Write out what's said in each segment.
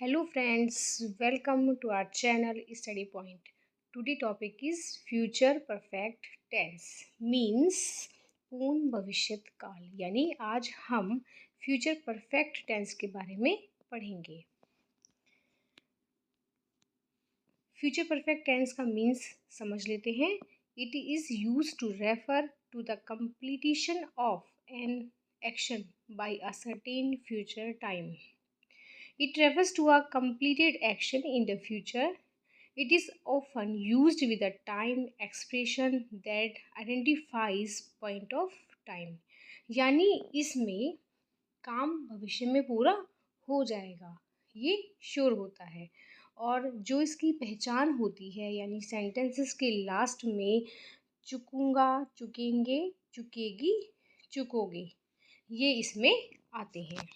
Hello friends, welcome to our channel Study Point. Today topic is future perfect tense means पूर्ण भविष्यत काल यानी आज हम फ्यूचर परफेक्ट टेंस के बारे में पढ़ेंगे। फ्यूचर परफेक्ट टेंस का मीन्स समझ लेते हैं। It is use to refer to the completion of an action by a certain future time. It refers to a completed action in the future. It is often used with a time expression that identifies point of time. यानी इसमें काम भविष्य में पूरा हो जाएगा, ये sure होता है। और जो इसकी पहचान होती है यानी सेंटेंसेस के लास्ट में चुकूंगा, चुकेंगे, चुकेगी, चुकोगे, ये इसमें आते हैं।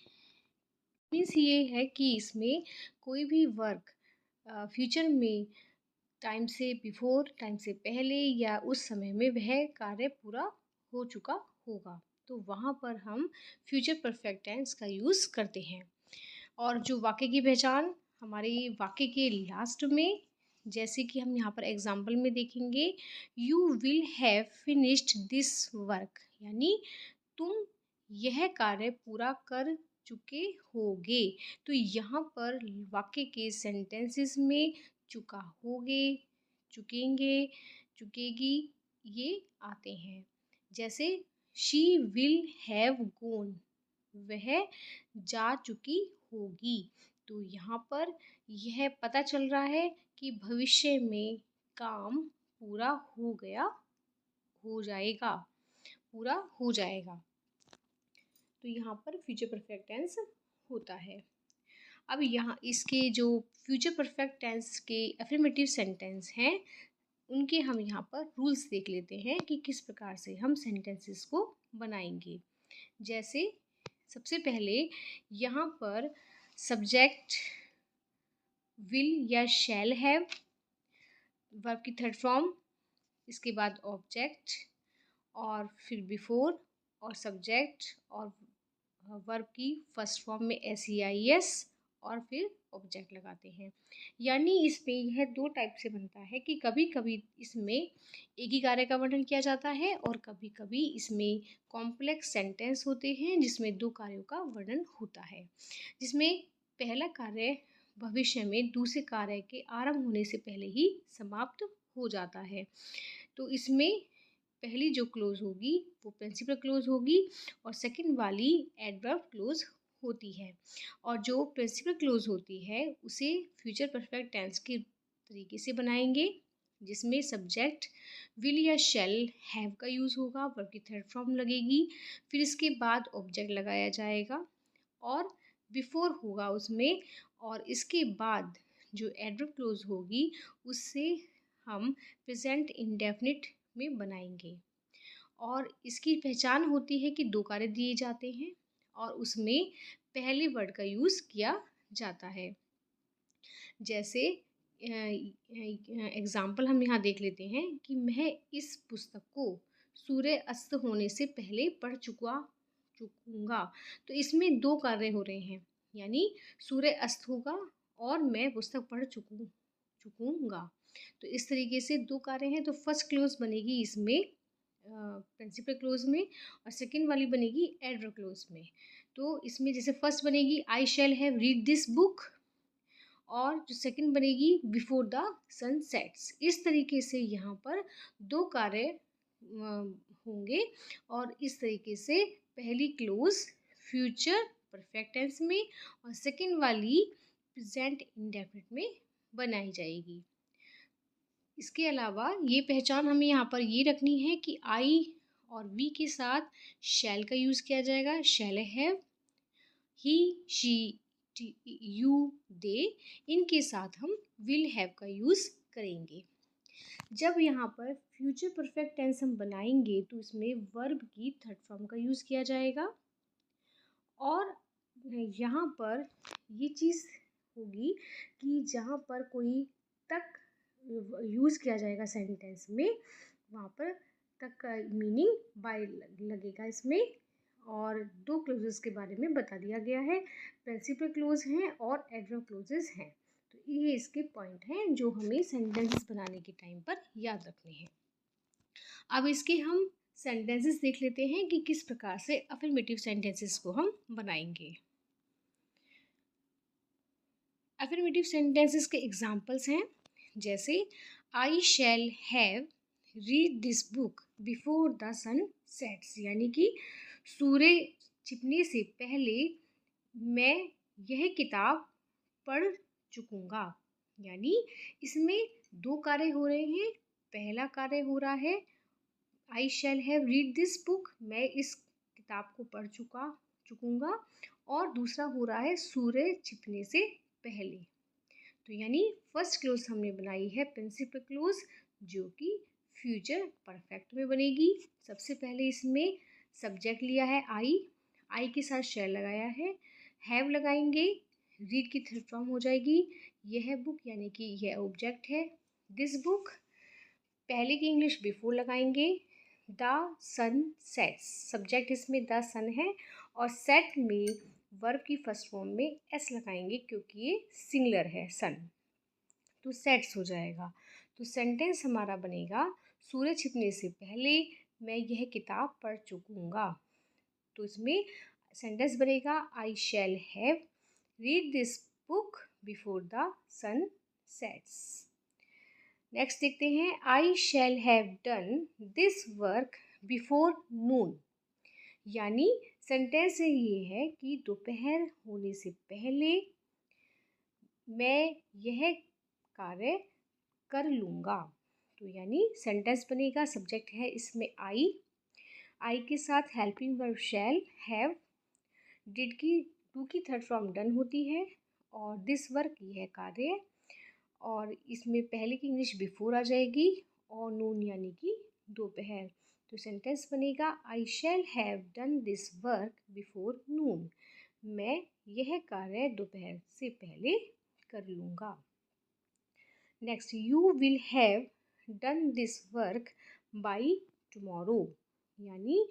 मीन्स ये है कि इसमें कोई भी वर्क फ्यूचर में टाइम से बिफोर, टाइम से पहले या उस समय में वह कार्य पूरा हो चुका होगा, तो वहाँ पर हम फ्यूचर परफेक्ट टेंस का यूज़ करते हैं। और जो वाक्य की पहचान हमारे वाक्य के लास्ट में, जैसे कि हम यहाँ पर एग्जाम्पल में देखेंगे, you will have finished this work, यानी तुम यह कार्य पूरा कर चुके होगे। तो यहाँ पर वाक्य के सेंटेंसेस में चुका होगे, चुकेंगे, चुकेगी ये आते हैं। जैसे शी विल हैव गोन, वह जा चुकी होगी। तो यहाँ पर यह पता चल रहा है कि भविष्य में काम पूरा हो गया, हो जाएगा, पूरा हो जाएगा। तो यहाँ पर फ्यूचर परफेक्ट टेंस होता है। अब यहाँ इसके जो फ्यूचर परफेक्ट टेंस के अफर्मेटिव सेंटेंस हैं, उनके हम यहाँ पर रूल्स देख लेते हैं कि किस प्रकार से हम सेंटेंसेस को बनाएंगे। जैसे सबसे पहले यहाँ पर सब्जेक्ट विल या शैल हैव, वर्ब की थर्ड फॉर्म, इसके बाद ऑब्जेक्ट और फिर बिफोर और सब्जेक्ट और वर्ब की फर्स्ट फॉर्म में SEIS और फिर ऑब्जेक्ट लगाते हैं। यानी इसमें यह दो टाइप से बनता है कि कभी कभी इसमें एक ही कार्य का वर्णन किया जाता है और कभी कभी इसमें कॉम्प्लेक्स सेंटेंस होते हैं जिसमें दो कार्यों का वर्णन होता है, जिसमें पहला कार्य भविष्य में दूसरे कार्य के आरंभ होने से पहले ही समाप्त हो जाता है। तो इसमें पहली जो क्लोज होगी वो प्रिंसिपल क्लोज होगी और सेकंड वाली एडवर्ब क्लोज होती है। और जो प्रिंसिपल क्लोज होती है उसे फ्यूचर परफेक्ट टेंस के तरीके से बनाएंगे, जिसमें सब्जेक्ट विल या शैल हैव का यूज़ होगा, वर्ब की थर्ड फॉर्म लगेगी, फिर इसके बाद ऑब्जेक्ट लगाया जाएगा और बिफोर होगा उसमें, और इसके बाद जो एडवर्ब क्लोज होगी उससे हम प्रेजेंट इंडेफिनिट में बनाएंगे। और इसकी पहचान होती है कि दो कार्य दिए जाते हैं और उसमें पहले वर्ड का यूज़ किया जाता है। जैसे एग्ज़ाम्पल हम यहाँ देख लेते हैं कि मैं इस पुस्तक को सूर्य अस्त होने से पहले पढ़ चुकूँगा। तो इसमें दो कार्य हो रहे हैं, यानी सूर्य अस्त होगा और मैं पुस्तक पढ़ चुकूँगा। तो इस तरीके से दो कार्य हैं। तो फर्स्ट क्लोज बनेगी इसमें प्रिंसिपल क्लोज में और सेकंड वाली बनेगी एडवर्ब क्लोज में। तो इसमें जैसे फर्स्ट बनेगी I shall have read this book और जो सेकंड बनेगी बिफोर द सन सेट्स। इस तरीके से यहाँ पर दो कार्य होंगे और इस तरीके से पहली क्लोज फ्यूचर परफेक्ट टेंस में और सेकंड वाली प्रेजेंट इंडेफिनिट में बनाई जाएगी। इसके अलावा ये पहचान हमें यहाँ पर ये रखनी है कि आई और वी के साथ शैल का यूज़ किया जाएगा, shall have, he, she, you, they, इनके साथ हम विल हैव का यूज़ करेंगे। जब यहाँ पर फ्यूचर परफेक्ट टेंस हम बनाएंगे तो इसमें वर्ब की थर्ड फॉर्म का यूज़ किया जाएगा और यहाँ पर ये चीज़ होगी कि जहाँ पर कोई तक यूज़ किया जाएगा सेंटेंस में, वहाँ पर तक का मीनिंग बाय लगेगा इसमें और दो क्लोजेस के बारे में बता दिया गया है, प्रिंसिपल क्लोज हैं और एडवर्ब क्लोजेस हैं। तो ये इसके पॉइंट हैं जो हमें सेंटेंसेस बनाने के टाइम पर याद रखने हैं। अब इसके हम सेंटेंसेस देख लेते हैं कि किस प्रकार से अफर्मेटिव सेंटेंसेस को हम बनाएंगे। अफर्मेटिव सेंटेंसेस के एग्जांपल्स हैं, जैसे I shall have read this book before the sun sets, यानी कि सूर्य छिपने से पहले मैं यह किताब पढ़ चुकूंगा। यानी इसमें दो कार्य हो रहे हैं। पहला कार्य हो रहा है I shall have read this book, मैं इस किताब को पढ़ चुकूंगा, और दूसरा हो रहा है सूर्य छिपने से पहले। तो यानी फर्स्ट क्लोज हमने बनाई है प्रिंसिपल क्लोज, जो कि फ्यूचर परफेक्ट में बनेगी। सबसे पहले इसमें सब्जेक्ट लिया है आई के साथ शैल लगाया है, हैव लगाएंगे, रीड की थर्ड फॉर्म हो जाएगी यह बुक, यानी कि यह ऑब्जेक्ट है। दिस बुक, पहले की इंग्लिश बिफोर लगाएंगे, द सन सेट्स, सब्जेक्ट इसमें द सन है, और सेट में वर्ब की फर्स्ट फॉर्म में एस लगाएंगे क्योंकि ये सिंगुलर है सन, तो सेट्स हो जाएगा। तो सेंटेंस हमारा बनेगा सूर्य छिपने से पहले मैं यह किताब पढ़ चुकूंगा। तो इसमें सेंटेंस बनेगा I shall have read this book before the sun sets. Next देखते हैं, I shall have done this work before noon, यानी सेंटेंस ये है कि दोपहर होने से पहले मैं यह कार्य कर लूँगा। तो यानी सेंटेंस बनेगा, सब्जेक्ट है इसमें आई के साथ helping verb shall have, did की टू की थर्ड फॉर्म डन होती है, और दिस वर्क यह कार्य, और इसमें पहले की इंग्लिश बिफोर आ जाएगी, और नून यानी कि दोपहर। तो सेंटेंस बनेगा I shall have done this work before noon, मैं यह कार्य दोपहर से पहले कर लूँगा। Next, you will have done this work by tomorrow, यानी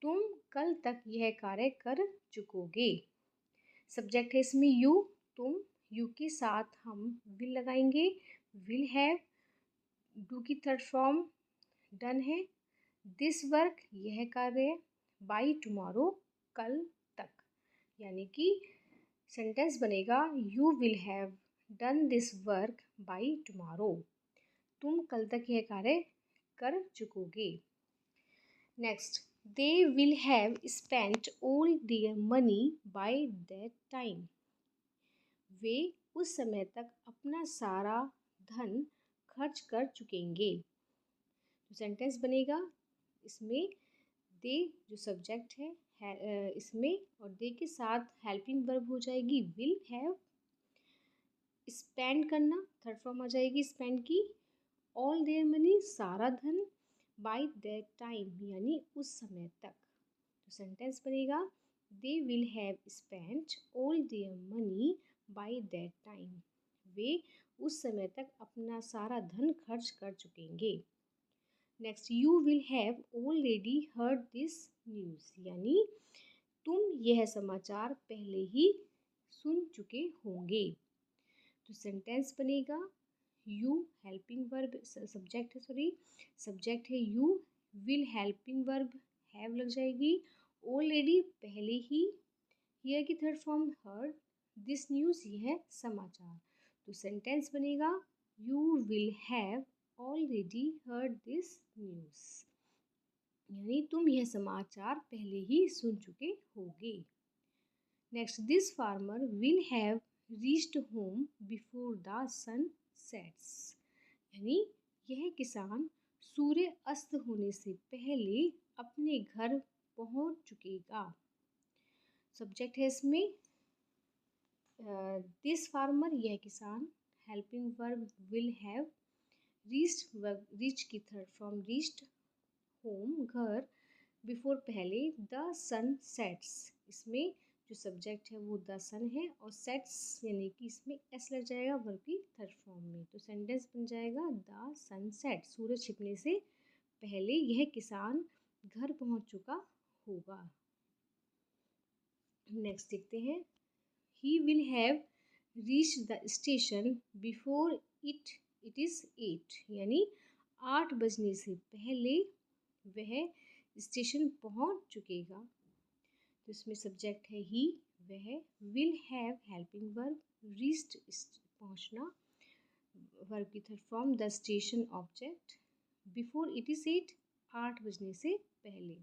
तुम कल तक यह कार्य कर चुकोगे। सब्जेक्ट है इसमें यू, तुम, यू के साथ हम विल लगाएंगे, विल हैव, डू की थर्ड फॉर्म डन है, दिस वर्क यह कार्य, बाय टुमारो कल तक, यानी कि सेंटेंस बनेगा you will have done this work by tomorrow, तुम कल तक यह कार्य कर चुकोगे। Next, they will have spent all their money by that time, वे उस समय तक अपना सारा धन खर्च कर चुकेंगे। तो सेंटेंस बनेगा इसमें दे जो सब्जेक्ट है इसमें, और दे के साथ हेल्पिंग वर्ब हो जाएगी विल हैव, स्पेंड करना थर्ड फॉर्म आ जाएगी स्पेंड की, ऑल देयर मनी सारा धन, बाय दैट टाइम यानी उस समय तक। तो सेंटेंस बनेगा they will have spent all their money by that time, वे उस समय तक अपना सारा धन खर्च कर चुकेंगे। Next, you will have already heard this news, यानी तुम यह समाचार पहले ही सुन चुके होंगे। तो सेंटेंस बनेगा यू हेल्पिंग वर्ब सब्जेक्ट है, सब्जेक्ट है you, will helping verb have लग जाएगी, ऑलरेडी पहले ही, हियर की third form heard, this news यह समाचार। तो सेंटेंस बनेगा you will have already heard this news, यानी तुम यह समाचार पहले ही सुन चुके होगे। Next, this farmer will have reached home before the sun sets, यानी यह किसान सूर्य अस्त होने से पहले अपने घर पहुंच चुकेगा। सब्जेक्ट है इसमें दिस फार्मर यह किसान, helping verb will have, reach की थर्ड फॉर्म रीच्ड, होम घर, बिफोर पहले, द सन सेट्स, इसमें जो सब्जेक्ट है वो द सन है, और सेट्स यानी कि इसमें एस लग जाएगा वर्ब की थर्ड फॉर्म में। तो सेंटेंस बन जाएगा द सन सेट, सूरज छिपने से पहले यह किसान घर पहुंच चुका होगा। नेक्स्ट देखते हैं, he will have reach the station before it is 8, यानी 8 बजने से पहले वह स्टेशन पहुंच चुकेगा। तो इसमें सब्जेक्ट है ही, वह, will have helping verb, reached पहुंचना, वर्ब की third form the station object, before it is 8 8 बजने से पहले,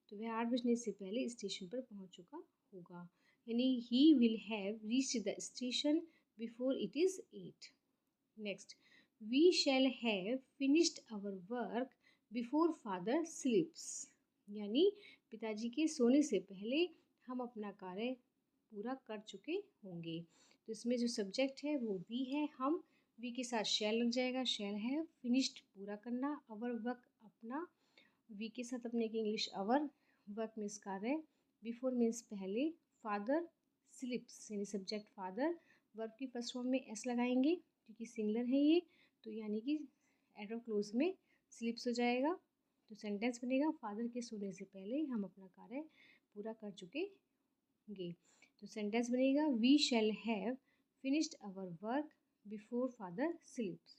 तो वह 8 बजने से पहले स्टेशन पर पहुंच चुका होगा, यानी he will have reached the station before it is 8। Next, we shall have finished our work before father sleeps, यानी पिताजी के सोने से पहले हम अपना कार्य पूरा कर चुके होंगे। तो इसमें जो सब्जेक्ट है वो वी है, हम वी के साथ शैल लग जाएगा, शैल है फिनिश्ड पूरा करना, अवर वर्क अपना, वी के साथ अपने की इंग्लिश अवर, वर्क मीन्स कार्य, बिफोर मीन्स पहले, फादर स्लिप्स यानी सब्जेक्ट फादर, वर्ब की फर्स्ट फॉर्म में एस लगाएंगे क्योंकि सिंगलर है ये, तो यानी कि एडवर्ब क्लोज में स्लिप्स हो जाएगा। तो सेंटेंस बनेगा, फादर के सोने से पहले हम अपना कार्य पूरा कर चुके होंगे। तो सेंटेंस बनेगा, we shall have finished our work before father sleeps.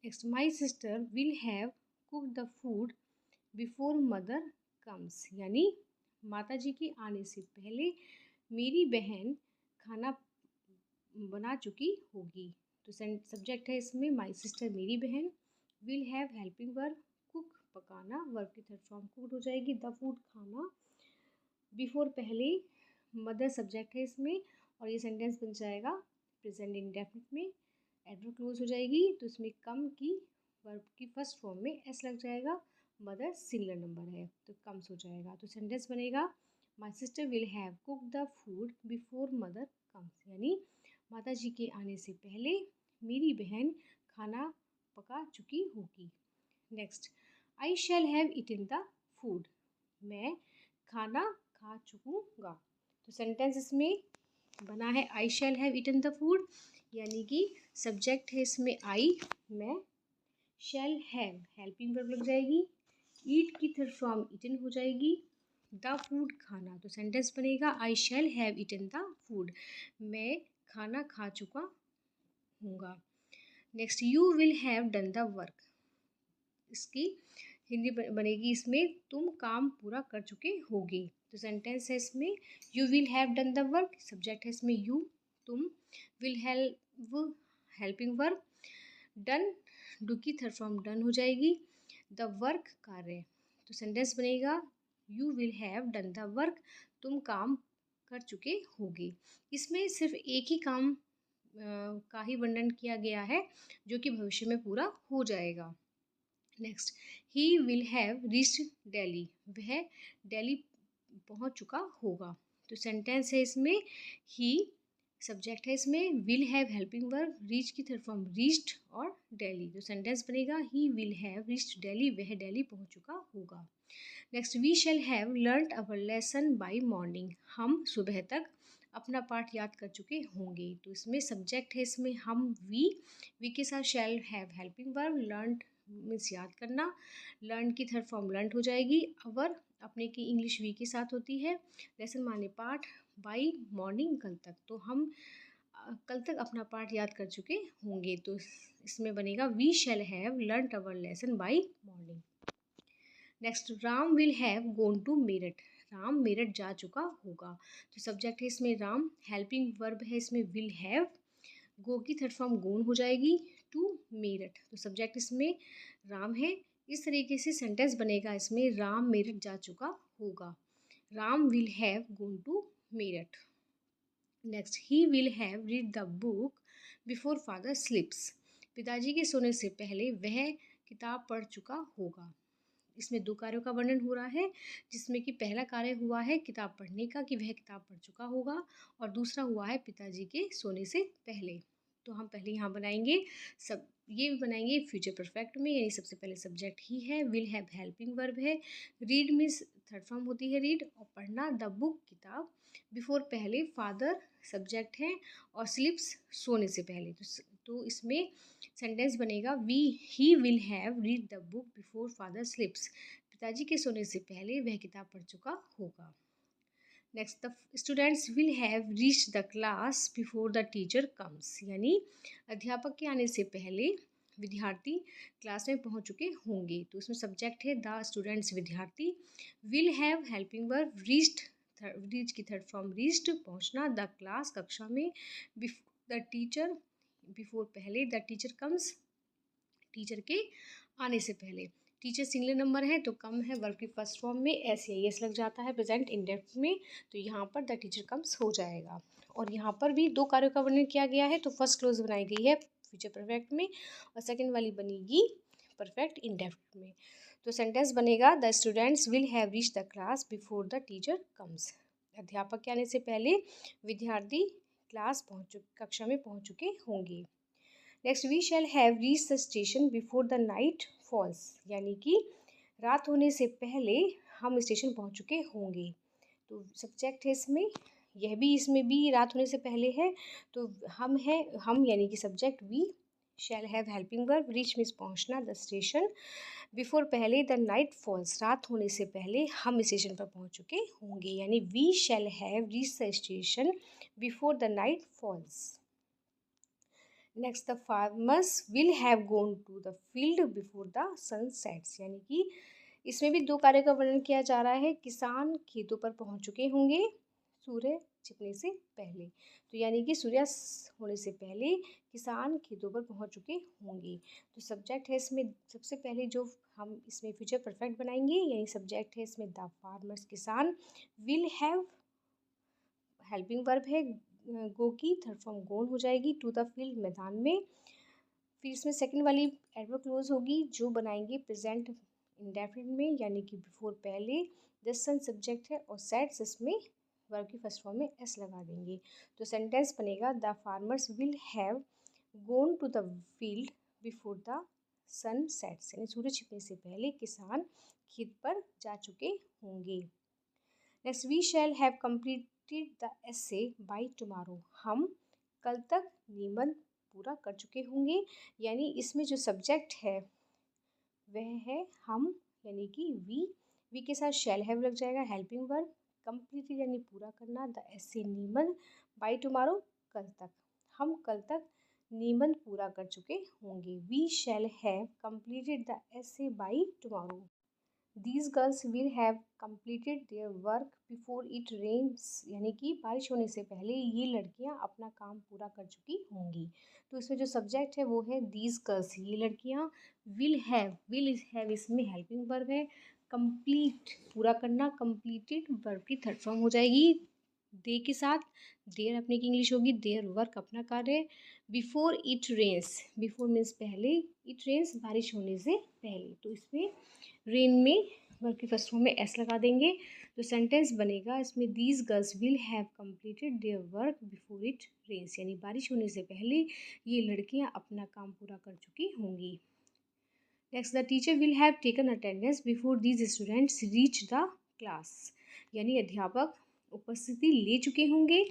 Next, my sister will have cook the food before mother comes, यानी माता जी के आने से पहले मेरी बहन खाना बना चुकी होगी। तो सब्जेक्ट है इसमें माई सिस्टर मेरी बहन, will have helping verb, cook पकाना, वर्ब की थर्ड फॉर्म कुक हो जाएगी, द फूड खाना, बिफोर पहले, मदर सब्जेक्ट है इसमें, और ये सेंटेंस बन जाएगा प्रेजेंट इंडेफिनिट में, एडवर्ब क्लोज हो जाएगी, तो इसमें कम की वर्ब की फर्स्ट फॉर्म में एस लग जाएगा, मदर सिंगलर नंबर है तो कम्स हो जाएगा। तो सेंटेंस बनेगा, माई sister will have cook the food before mother comes, यानी माता जी के आने से पहले मेरी बहन खाना पका चुकी होगी। Next, I shall have eaten the food, मैं खाना खा चुकूँगा। तो सेंटेंस इसमें बना है, I shall have eaten the food, यानी कि सब्जेक्ट है इसमें आई, मैं, शैल हैव हेल्पिंग वर्ब लग जाएगी, ईट की थर्ड फॉर्म ईटन हो जाएगी, द फूड खाना। तो सेंटेंस बनेगा, I shall have eaten the food, मैं खाना खा चुका हूँगा। Next, you will have done the work, इसकी हिंदी बनेगी इसमें, तुम काम पूरा कर चुके होगे। तो सेंटेंस है इसमें, you will have done the work, subject है इसमें यू, तुम, will help helping verb, done do की थर्ड फॉर्म डन हो जाएगी, द वर्क कार्य। तो सेंटेंस बनेगा, you will have done the work, तुम काम कर चुके होगे। इसमें सिर्फ एक ही काम का ही वर्णन किया गया है जो कि भविष्य में पूरा हो जाएगा। Next, he will have reached Delhi, वह दिल्ली पहुंच चुका होगा। तो सेंटेंस है इसमें, ही सब्जेक्ट है इसमें, will have helping verb, reach की थर्ड फॉर्म रीच्ड और दिल्ली। तो सेंटेंस बनेगा, he will have reached Delhi, वह दिल्ली पहुंच चुका होगा। Next, we shall have learned our lesson by morning, हम सुबह तक अपना पाठ याद कर चुके होंगे। तो इसमें सब्जेक्ट है इसमें हम, वी के साथ शैल have helping verb, learn means याद करना, लर्न की थर्ड फॉर्म लर्न हो जाएगी, अवर अपने की इंग्लिश वी के साथ होती है, लेसन माने पाठ, बाई मॉर्निंग कल तक, तो हम कल तक अपना पाठ याद कर चुके होंगे। तो इसमें बनेगा, we shall have learn our lesson by morning. Next, Ram will have gone to Meerut, Ram Meerut जा चुका होगा। तो सब्जेक्ट है इसमें राम, हेल्पिंग वर्ब है इसमें विल हैव, गो की थर्ड फॉर्म गोन हो जाएगी, टू मेरठ। तो सब्जेक्ट इसमें राम है। इस तरीके से सेंटेंस बनेगा इसमें, राम मेरठ जा चुका होगा, Ram will have gone to Meerut. Next, he will have read the book before father sleeps, पिताजी के सोने से पहले वह किताब पढ़ चुका होगा। इसमें दो कार्यों का वर्णन हो रहा है, जिसमें कि पहला कार्य हुआ है किताब पढ़ने का, कि वह किताब पढ़ चुका होगा, और दूसरा हुआ है पिताजी के सोने से पहले। तो हम पहले यहाँ बनाएंगे, सब ये बनाएंगे फ्यूचर परफेक्ट में, यानी सबसे पहले सब्जेक्ट ही है, विल हैव हेल्पिंग वर्ब है, रीड मीन्स थर्ड फॉर्म होती है रीड, और पढ़ना द बुक किताब, बिफोर पहले, फादर सब्जेक्ट है, और स्लिप्स सोने से पहले। तो इसमें सेंटेंस बनेगा, he will have read the book before father sleeps, पिताजी के सोने से पहले वह किताब पढ़ चुका होगा। Next, the students will have reach the class before the teacher comes, यानी अध्यापक के आने से पहले विद्यार्थी क्लास में पहुंच चुके होंगे। तो इसमें सब्जेक्ट है द स्टूडेंट्स, विद्यार्थी। Will have helping verb reached, reach की थर्ड फॉर्म रीच्ड, पहुंचना। द क्लास, कक्षा में। बिफोर द टीचर, बिफोर पहले। द टीचर कम्स, टीचर के आने से पहले। टीचर सिंगुलर नंबर है तो कम है, वर्ब की फर्स्ट फॉर्म में एस या एस लग जाता है प्रेजेंट इंडेफिनिट में, तो यहाँ पर द टीचर कम्स हो जाएगा। और यहाँ पर भी दो कार्यों का वर्णन किया गया है, तो फर्स्ट क्लोज बनाई गई है फ्यूचर परफेक्ट में और सेकेंड वाली बनेगी परफेक्ट इंडेफिनिट में। तो सेंटेंस बनेगा the students will have reach the class before the teacher comes. अध्यापक के आने से पहले विद्यार्थी कक्षा में पहुँच चुके होंगे। Next, we shall have reach the station before the night falls, यानी कि रात होने से पहले हम स्टेशन पहुंच चुके होंगे। तो सब्जेक्ट है इसमें, यह भी इसमें भी रात होने से पहले है, तो हम यानी कि subject we. Shall have helping verb, reach means पहुंचना, द स्टेशन। बिफोर पहले, द नाइट फॉल्स, रात होने से पहले हम स्टेशन पर पहुंच चुके होंगे, यानी we shall have reach the station before the night falls. Next, the farmers will have gone to the field before the sun sets, यानी कि इसमें भी दो कार्य का वर्णन किया जा रहा है। किसान खेतों पर पहुंच चुके होंगे सूर्य छिपने से पहले, तो यानी कि सूर्यास्त होने से पहले किसान खेतों पर पहुंच चुके होंगे। तो सब्जेक्ट है इसमें सबसे पहले जो हम इसमें फ्यूचर परफेक्ट बनाएंगे, यानी सब्जेक्ट है इसमें द फार्मर्स, किसान। विल हैव हेल्पिंग वर्ब है गो की थर्ड फॉर्म गोन हो जाएगी, टू द फील्ड, मैदान में। फिर इसमें सेकंड वाली एडवर्ब क्लोज होगी जो बनाएंगे प्रेजेंट इंडेफिनिट में, यानी कि बिफोर पहले। द सन सब्जेक्ट है और सेट्स इसमें वर्ब की फर्स्ट फॉर्म में एस लगा देंगे। तो सेंटेंस बनेगा the farmers will have gone to the field before the sun sets, यानी सूरज छिपने से पहले किसान खेत पर जा चुके होंगे। Next, we shall have completed the essay by tomorrow, हम कल तक निबंध पूरा कर चुके होंगे, यानी इसमें जो सब्जेक्ट है वह है हम, यानी कि वी के साथ शैल हैव लग जाएगा हेल्पिंग वर्ब। कंप्लीटेड यानी पूरा करना, द एसे निबंध, बाय टुमारो कल तक, हम कल तक निबंध पूरा कर चुके होंगे। We shall have completed the essay by tomorrow. These girls will have completed their work before it rains, यानी कि बारिश होने से पहले ये लड़कियां अपना काम पूरा कर चुकी होंगी। तो इसमें जो सब्जेक्ट है वो है these girls, ये लड़कियां। will have इसमें हेल्पिंग वर्ब है। कंप्लीट पूरा करना, कंप्लीटेड वर्ब की थर्ड फॉर्म हो जाएगी दे के साथ। देयर अपने की इंग्लिश होगी देयर वर्क, अपना कार्य। Before it rains, before means पहले, इट रेन्स बारिश होने से पहले, तो इसमें रेन में वर्ब की फर्स्ट फॉर्म में एस लगा देंगे। तो सेंटेंस बनेगा इसमें these girls will have completed their work before it rains, यानी बारिश होने से पहले ये लड़कियां अपना काम पूरा कर चुकी होंगी। Next, the teacher will have taken attendance before these students reach the class, यानी अध्यापक उपस्थिति ले चुके होंगे।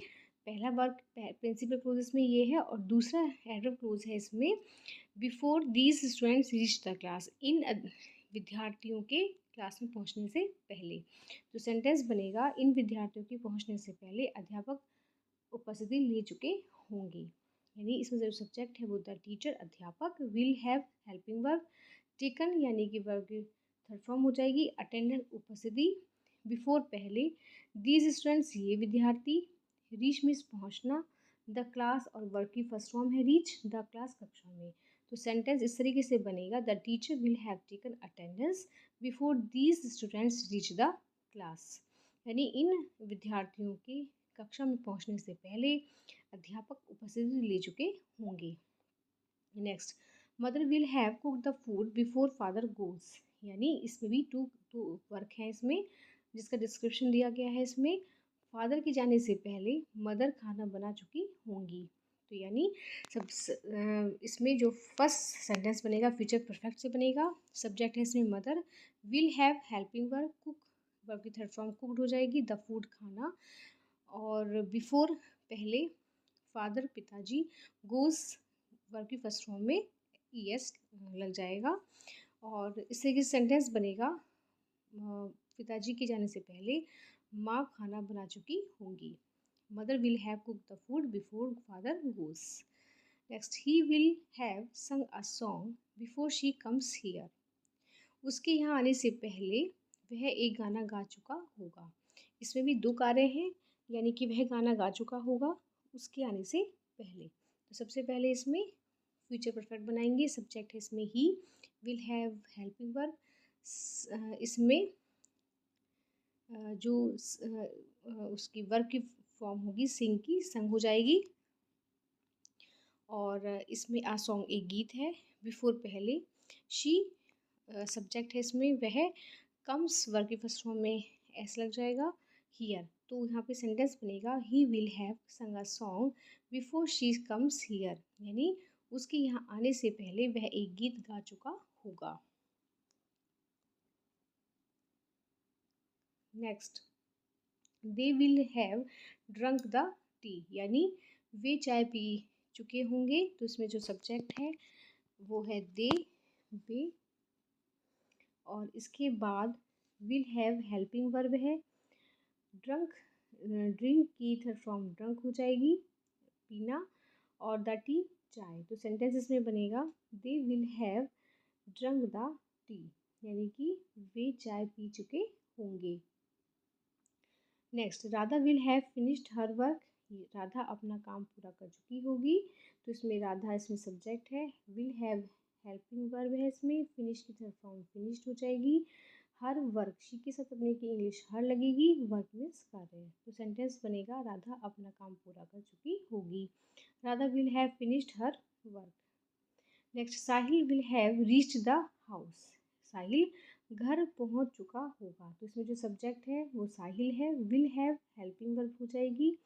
पहला वर्ब प्रिंसिपल क्लोज इसमें ये है और दूसरा एडवर्ब क्लोज है इसमें before these students reach the class, इन विद्यार्थियों के क्लास में पहुंचने से पहले। तो सेंटेंस बनेगा इन विद्यार्थियों के पहुंचने से पहले अध्यापक उपस्थिति ले चुके होंगे, यानी इसमें जो सब्जेक्ट है वो द टीचर, अध्यापक। Will have helping verb, taken यानी कि वर्ब की थर्ड फॉर्म हो जाएगी, अटेंडेंस उपस्थिति, बिफोर पहले, दीज स्टूडेंट्स ये विद्यार्थी, रीच मीन्स पहुंचना, द क्लास और वर्ब की फर्स्ट फॉर्म है रीच, द क्लास कक्षा में। तो सेंटेंस इस तरीके से बनेगा the teacher will have taken attendance before these students reach the class, यानी इन विद्यार्थियों की कक्षा में पहुंचने से पहले अध्यापक उपस्थिति ले चुके होंगे। Next, mother will have cook the food before father goes, यानी इसमें भी टू वर्क है इसमें जिसका डिस्क्रिप्शन दिया गया है। इसमें फादर के जाने से पहले मदर खाना बना चुकी होंगी, तो यानी इसमें जो फर्स्ट सेंटेंस बनेगा फ्यूचर परफेक्ट से बनेगा। सब्जेक्ट है इसमें mother, will have helping verb, cook verb की थर्ड फॉर्म कुकड हो जाएगी, द फूड खाना, और बिफोर पहले, फादर पिताजी, गोज वर्ब की फर्स्ट फॉर्म में एस लग जाएगा। और इससे कि सेंटेंस बनेगा पिताजी के जाने से पहले माँ खाना बना चुकी होंगी। Mother will have cook the food before father goes. Next, he will have sung a song before she comes here. उसके यहाँ आने से पहले वह एक गाना गा चुका होगा। इसमें भी दो कार्य हैं, यानी कि वह गाना गा चुका होगा उसके आने से पहले। तो सबसे पहले इसमें फ्यूचर परफेक्ट बनाएंगे। सब्जेक्ट है इसमें he, will have helping verb, इसमें जो उसकी वर्ब की फॉर्म होगी सिंग की, संग हो जाएगी। और इसमें आ सॉन्ग एक गीत है, बिफोर पहले, शी सब्जेक्ट है इसमें, वह कम्स वर्ब की फर्स्ट फॉर्म में एस लग जाएगा, हियर। तो यहाँ पे सेंटेंस बनेगा he will have sung a song before she comes here, यानी उसके यहाँ आने से पहले वह एक गीत गा चुका होगा। Next, they will have drunk the T, यानी वे चाय पी चुके होंगे। तो इसमें जो सब्जेक्ट है वो है दे, वे, और इसके बाद विल हैव हेल्पिंग वर्ब है। ड्रंक, ड्रिंक की थर्ड फॉर्म ड्रंक हो जाएगी, पीना, और द टी चाय। तो सेंटेंस इसमें बनेगा they will have drunk the T, यानी कि वे चाय पी चुके होंगे। Next, Radha will have finished her work, Radha अपना काम पूरा कर चुकी होगी। तो इसमें राधा इसमें सब्जेक्ट है, विल हैव हेल्पिंग वर्ब है इसमें, फिनिश की थर्ड फॉर्म फिनिश्ड हो जाएगी। हर वर्क, शी के साथ अपने की इंग्लिश हर लगेगी, वर्क मीन्स कार्य। तो सेंटेंस बनेगा राधा अपना काम पूरा कर चुकी होगी। Radha will have finished her work. Next, Sahil will have reached the house, Sahil घर पहुंच चुका होगा। तो इसमें जो सब्जेक्ट है वो साहिल है, विल हैव हेल्पिंग वर्ब हो जाएगी,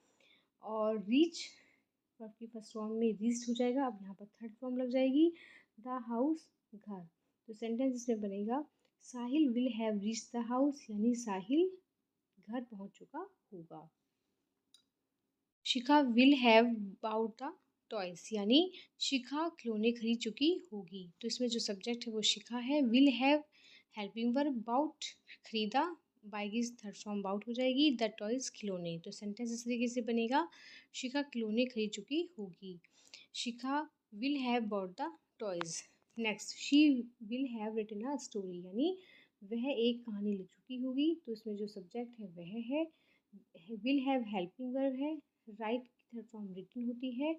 और रीच वर्ब की फर्स्ट फॉर्म में रीच्ड हो जाएगा। अब यहाँ पर थर्ड फॉर्म लग जाएगी, द हाउस घर। तो सेंटेंस इसमें बनेगा Sahil will have reached the house, यानी साहिल घर पहुंच चुका होगा। Shikha will have bought the toys, यानी शिखा खिलौने खरीद चुकी होगी। तो इसमें जो सब्जेक्ट है वो शिखा है, will have helping verb bought खरीदा, बाई की थर्ड फॉर्म बाउट हो जाएगी, द टॉयज खिलौने। तो सेंटेंस इस तरीके से बनेगा शिखा खिलौने खरीद चुकी होगी। Shikha will have bought the toys. Next, she will have written a story, यानी वह एक कहानी लिख चुकी होगी। तो इसमें जो सब्जेक्ट है वह है, विल हैव हेल्पिंग वर्ब है, राइट की थर्ड फॉर्म रिटन होती है,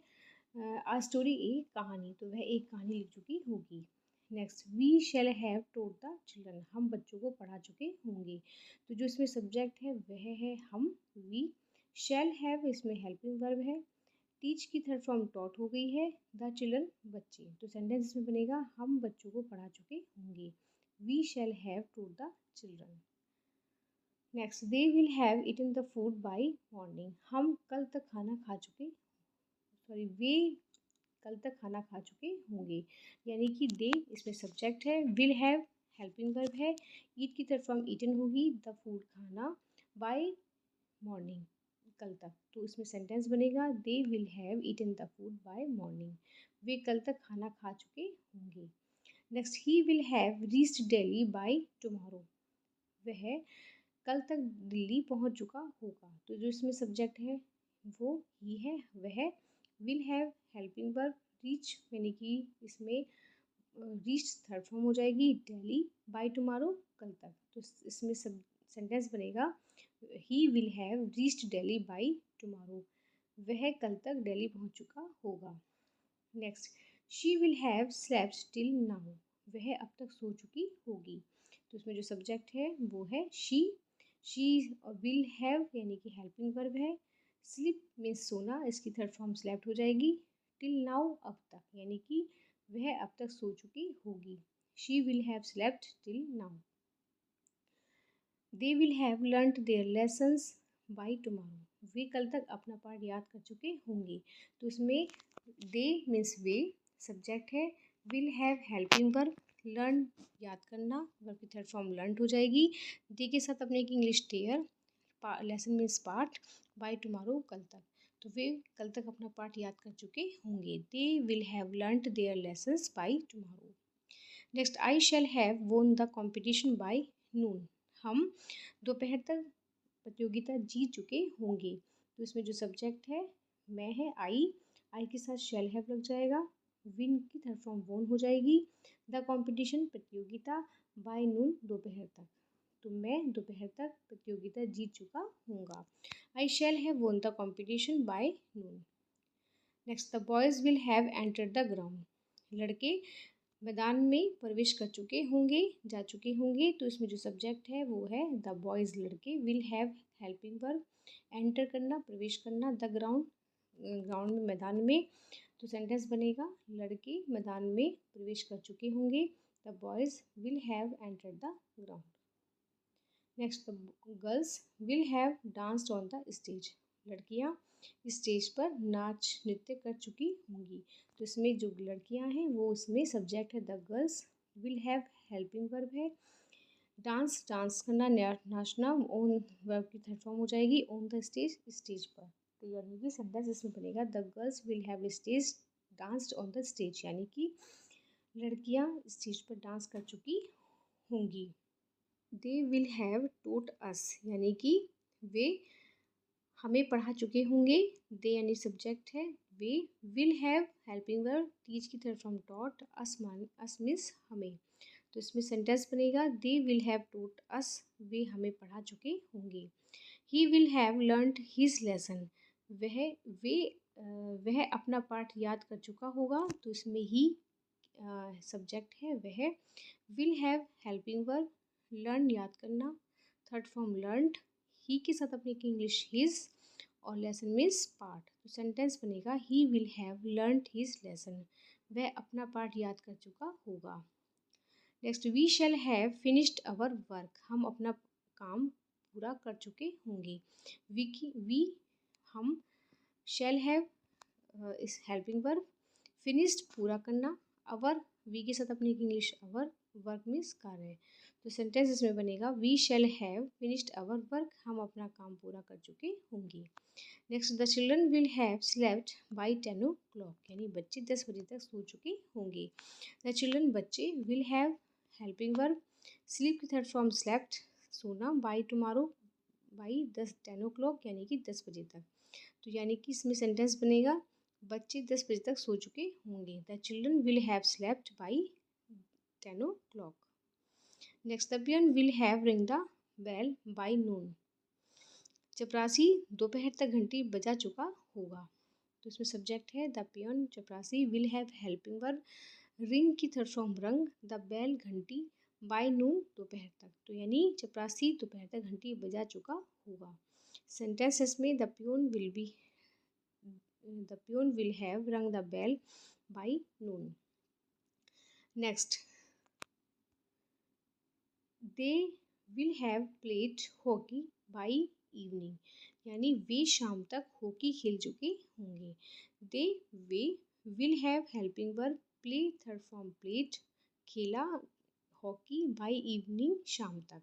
आ स्टोरी एक कहानी, तो वह एक कहानी लिख चुकी होगी। Next, we shall have told the children, हम बच्चों को पढ़ा चुके होंगे। तो जो इसमें सब्जेक्ट है वह है हम, वी। शैल हैव इसमें हेल्पिंग वर्ब है, टीच की थर्ड फॉर्म टॉट हो गई है, द चिल्ड्रन बच्चे। तो सेंटेंस इसमें बनेगा हम बच्चों को पढ़ा चुके होंगे, we shall have told the children. Next, they will have eaten the food by morning, हम कल तक खाना खा चुके, सॉरी वे कल तक खाना खा चुके होंगे, यानी कि दे इसमें सब्जेक्ट है, विल हैव हेल्पिंग वर्ब है, ईट की तरफ फॉर्म ईटन होगी, द फूड खाना, बाय मॉर्निंग कल तक। तो इसमें सेंटेंस बनेगा they will have eaten the food by morning, वे कल तक खाना खा चुके होंगे। Next, he will have reached Delhi by tomorrow, वह कल तक दिल्ली पहुंच चुका होगा। तो जो इसमें सब्जेक्ट है वो ही है, वह will have helping verb reach, यानी कि इसमें रीच थर्ड फॉर्म हो जाएगी, दिल्ली बाय टुमारो कल तक। तो इसमें सब सेंटेंस बनेगा he will have reached Delhi by tomorrow, वह कल तक दिल्ली पहुंच चुका होगा। Next, she will have slept till now, वह अब तक सो चुकी होगी। तो इसमें जो सब्जेक्ट है वो है शी विल हैव यानी कि हेल्पिंग वर्ब है, स्लीप मीन्स सोना, इसकी थर्ड फॉर्म स्लेप्ट हो जाएगी, टिल नाउ अब तक, यानी कि वह अब तक सो चुकी होगी, she will have slept till now. They will have learned their lessons by tomorrow, वे कल तक अपना पाठ याद कर चुके होंगे। तो इसमें दे मीन्स वे सब्जेक्ट है, will have helping verb, learn याद करना, वर्ब की थर्ड फॉर्म लर्न हो जाएगी, दे के साथ अपने की इंग्लिश टेयर, लेसन मीन्स पाठ, बाय टुमारो कल तक। तो वे कल तक अपना पाठ याद कर चुके होंगे, they will have learned their lessons by tomorrow. Next, I shall have won the competition by noon, हम दोपहर तक प्रतियोगिता जीत चुके होंगे। तो इसमें जो सब्जेक्ट है मैं है आई के साथ शैल हैव लग जाएगा, विन की थर्ड फॉर्म वोन हो जाएगी, द कंपटीशन प्रतियोगिता, बाय नून दोपहर तक। तो मैं दोपहर तक प्रतियोगिता जीत चुका हूँगा। I shall have won the competition by noon. Next, the boys will have entered the ground. लड़के मैदान में प्रवेश कर चुके होंगे, जा चुके होंगे। तो इसमें जो सब्जेक्ट है वो है द बॉयज़, लड़के, will have helping verb, enter करना, प्रवेश करना, द ग्राउंड, ग्राउंड में, मैदान में। तो सेंटेंस बनेगा लड़के मैदान में प्रवेश कर चुके होंगे, the boys will have entered the ground. Next, the girls will have danced on the stage. लड़कियाँ स्टेज पर नाच नृत्य कर चुकी होंगी। तो इसमें जो लड़कियां हैं वो इसमें सब्जेक्ट है the girls, will have helping verb है, डांस, डांस करना, नाचना, ऑन वर्ब की थर्ड फॉर्म हो जाएगी, ऑन द स्टेज, स्टेज पर। तो यानी कि सेंटेंस इसमें बनेगा the girls will have stage danced on the stage, यानी कि लड़कियां स्टेज पर डांस कर चुकी होंगी। दे विल हैव टोट अस, यानी कि वे हमें पढ़ा चुके होंगे। दे यानी सब्जेक्ट है, वे, will have helping verb, teach की तरफ फ्रॉम टॉट, अस मीन्स हमें। तो इसमें सेंटेंस बनेगा दे विल हैव टोट अस, वे हमें पढ़ा चुके होंगे। He will have learned his lesson, वह अपना पाठ याद कर चुका होगा। तो इसमें ही सब्जेक्ट है वह, will have helping verb, learn याद करना, थर्ड फॉर्म लर्नड, ही के साथ अपने की इंग्लिश हिज, और लेसन मीन्स पार्ट। तो सेंटेंस बनेगा he will have learned his lesson, वह अपना पाठ याद कर चुका होगा। Next, we shall have finished our work, हम अपना काम पूरा कर चुके होंगे। वी हम, शैल हैव इस हेल्पिंग वर्ब, फिनिश्ड पूरा करना, अवर वी के साथ अपनी इंग्लिश अवर, वर्क मीन्स कार्य। तो सेंटेंस इसमें बनेगा we shall have finished our work, हम अपना काम पूरा कर चुके होंगे। Next, the children will have slept by 10 o'clock, यानी बच्चे 10 बजे तक सो चुके होंगे। द चिल्ड्रन बच्चे, will have helping verb, sleep की थर्ड फॉर्म स्लेप्ट, सोना, बाई टुमारो, बाई 10 o'clock, यानी कि 10 बजे तक। तो यानी कि इसमें सेंटेंस बनेगा बच्चे 10 बजे तक सो चुके होंगे। The children will have slept by 10 o'clock। Next, the peon will have ring the bell by noon, चपरासी दोपहर तक घंटी बजा चुका होगा। तो इसमें सब्जेक्ट है द पियन, चपरासी, will have helping verb, ring की थर्ड फॉर्म रंग, द बेल घंटी, बाय नून दोपहर तक। तो यानी चपरासी दोपहर तक घंटी बजा चुका होगा। सेंटेंस इसमें द पियोन विल हैव रंग the bell by noon. Next, they will have played hockey by evening, यानी वे शाम तक हॉकी खेल चुके होंगे। वे will have helping verb, play third form played, खेला हॉकी बाय इवनिंग शाम तक।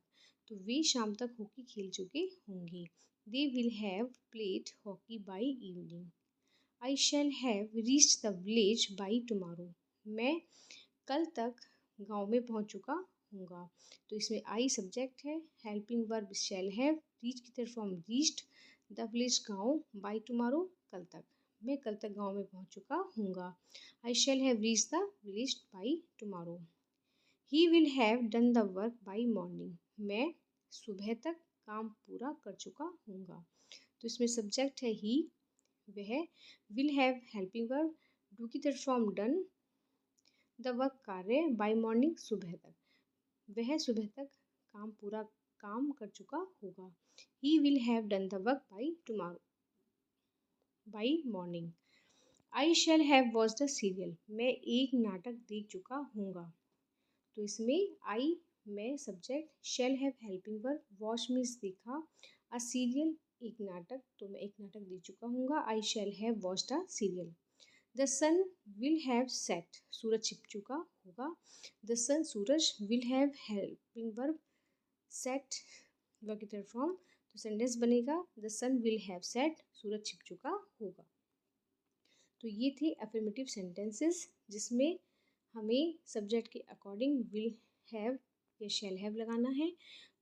तो वे शाम तक हॉकी खेल चुके होंगे। They will have played hockey by evening. I shall have reached the village by tomorrow, मैं कल तक गांव में पहुंच चुका हूँगा। तो इसमें आई सब्जेक्ट है, helping verb shall have, reach की तरफ फ्रॉम रीच्ड, द विलेज गाँव, बाय टुमारो कल तक, मैं कल तक गांव में पहुंच चुका हूँगा। I shall have reach the village by tomorrow. He will have done the work by morning, मैं सुबह तक काम पूरा कर चुका हूँगा। तो इसमें सब्जेक्ट है ही, वह, will have helping verb, do की तरफ फ्रॉम डन, द वर्क कार्य, बाय मॉर्निंग सुबह तक, वह सुबह तक काम कर चुका होगा। He will have done the work by tomorrow by morning. I shall have watched the serial, मैं एक नाटक देख चुका हूँगा। तो इसमें आई में subject, shell have helping verb, watch means देखा, अ सीरियल एक नाटक, तो मैं एक नाटक देख चुका हूँगा। I shall have watched the serial. The sun will have set, सूरज छिप चुका होगा। द सन सूरज, will have helping verb, set verb की थर्ड फॉर्म। तो सेंटेंस बनेगा the sun will have set, सूरज छिप चुका होगा। तो ये थे अफर्मेटिव सेंटेंसेस जिसमें हमें सब्जेक्ट के अकॉर्डिंग विल हैव या शैल हैव लगाना है,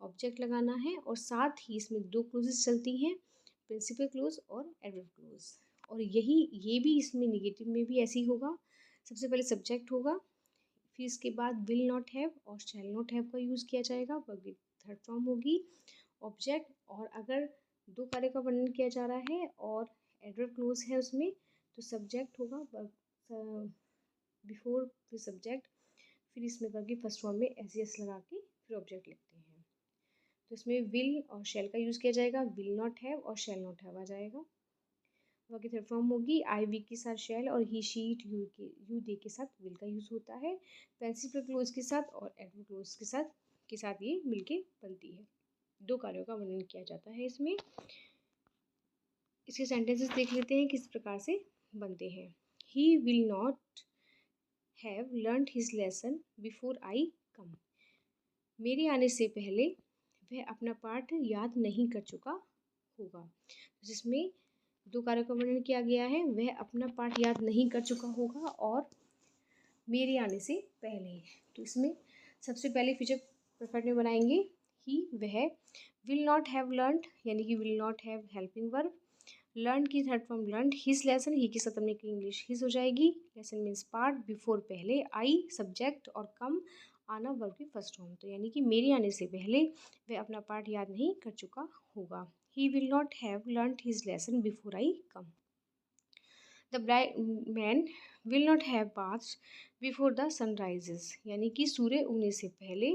ऑब्जेक्ट लगाना है, और साथ ही इसमें दो क्लोजेस चलती हैं, प्रिंसिपल क्लोज और एडवर्ब क्लोज। और ये भी इसमें निगेटिव में भी ऐसे ही होगा। सबसे पहले सब्जेक्ट होगा, फिर इसके बाद विल नॉट हैव और शैल नॉट हैव का यूज़ किया जाएगा, वर्ब की थर्ड फॉर्म होगी ऑब्जेक्ट। और अगर दो कार्य का वर्णन किया जा रहा है और एडवर्ब क्लोज है उसमें, तो सब्जेक्ट होगा बिफोर फिर सब्जेक्ट, फिर इसमें वर्ब की फर्स्ट फॉर्म में एस एस लगा के फिर ऑब्जेक्ट लिखते हैं। तो इसमें विल और शैल का यूज़ किया जाएगा, विल नॉट हैव और शैल नॉट हैव आ जाएगा। वर्ब की थर्ड फॉर्म होगी आई वी के साथ शैल और ही शी इट यू दे के साथ विल का यूज़ होता है, प्रिंसिपल क्लोज के साथ और एडवर्ब क्लोज के साथ ये मिलके बनती है। दो कार्यों का वर्णन किया जाता है इसमें। इसके सेंटेंसेस देख लेते हैं किस प्रकार से बनते हैं। He will not have learned his lesson before I come. मेरे आने से पहले वह अपना पाठ याद नहीं कर चुका होगा। जिसमें दो कार्यों का वर्णन किया गया है, वह अपना पाठ याद नहीं कर चुका होगा और मेरे आने से पहले। तो इसमें सबसे पहले फ्यूचर परफेक्ट में बनाएंगे ही, वह विल नॉट हैव लर्नड यानी कि will not have helping verb, learn की third form learned, his lesson ही की साथ हमने की इंग्लिश हिज हो जाएगी, लेसन मीन्स पार्ट, बिफोर पहले, आई सब्जेक्ट और कम आना वर्ब की फर्स्ट फॉर्म। तो यानी कि मेरे आने से पहले वह अपना पाठ याद नहीं कर चुका होगा। He will not have learned his lesson before I come. The blind man will not have baths before the sun rises, यानी कि सूर्य उगने से पहले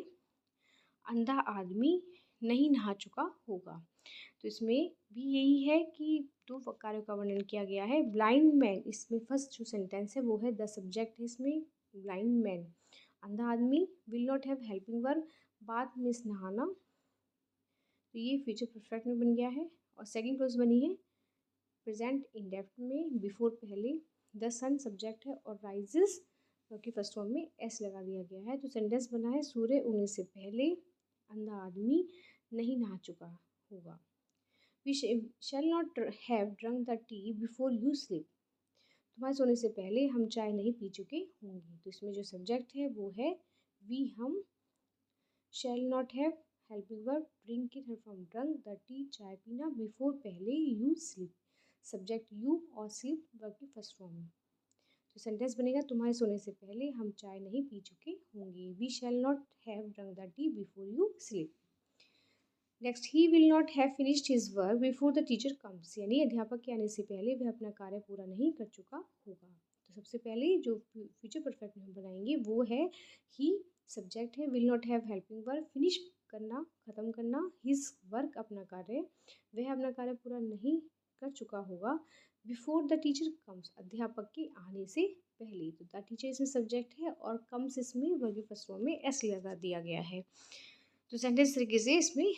अंधा आदमी नहीं नहा चुका होगा। तो इसमें भी यही है कि दो कार्यों का वर्णन किया गया है। ब्लाइंड मैन, इसमें फर्स्ट जो सेंटेंस है वो है द सब्जेक्ट है इसमें ब्लाइंड मैन, अंधा आदमी, will not have helping verb, bath means नहाना। तो ये फ्यूचर परफेक्ट में बन गया है। और सेकंड क्लोज बनी है प्रेजेंट इंडेफिनिट में, बिफोर पहले, द सन सब्जेक्ट है और राइजेस की फर्स्ट फॉर्म में एस लगा दिया गया है। तो सेंटेंस बना है सूर्य उगने से पहले अंधा आदमी नहीं नहा चुका होगा। We shall not have drunk the tea before you sleep, तुम्हारे सोने से पहले हम चाय नहीं पी चुके होंगे। तो इसमें जो सब्जेक्ट है वो है वी, हम, shall not have helping verb, drink की third form drunk, the tea चाय पीना, बिफोर पहले, यू स्लीप सब्जेक्ट यू और स्लीप वर्ब की फर्स्ट फॉर्म में। तो सेंटेंस बनेगा तुम्हारे सोने से पहले हम चाय नहीं पी चुके होंगे। We shall not have drunk the tea before you sleep. Next, he will not have finished his work before the teacher comes, यानी अध्यापक के आने से पहले वह अपना कार्य पूरा नहीं कर चुका होगा। तो सबसे पहले जो फ्यूचर परफेक्ट में हम बनाएंगे वो है ही सब्जेक्ट है, will not have helping work, finish करना, ख़त्म करना, हिज वर्क अपना कार्य, वह अपना कार्य पूरा नहीं कर चुका होगा, बिफोर द टीचर कम्स अध्यापक के आने से पहले। तो द टीचर इसमें सब्जेक्ट है और कम्स इसमें वर्ब की फर्स्ट फॉर्म में एस लगा दिया गया है। तो सेंटेंस तरीके से इसमें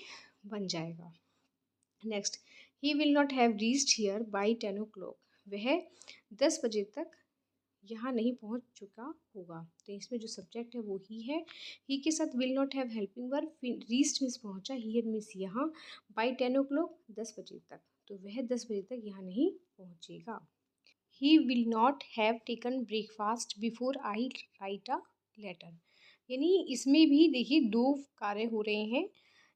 बन जाएगा। Next, he will not have reached here by 10 o'clock, वह 10 बजे तक यहाँ नहीं पहुँच चुका होगा। तो इसमें जो सब्जेक्ट है वो ही है, ही के साथ will not have helping verb, reached means पहुँचा, हियर मीन्स यहाँ, बाई 10 o'clock 10 बजे तक, तो वह 10 बजे तक यहाँ नहीं पहुँचेगा। He will not have taken breakfast before I write a letter, यानी इसमें भी देखिए दो कार्य हो रहे हैं।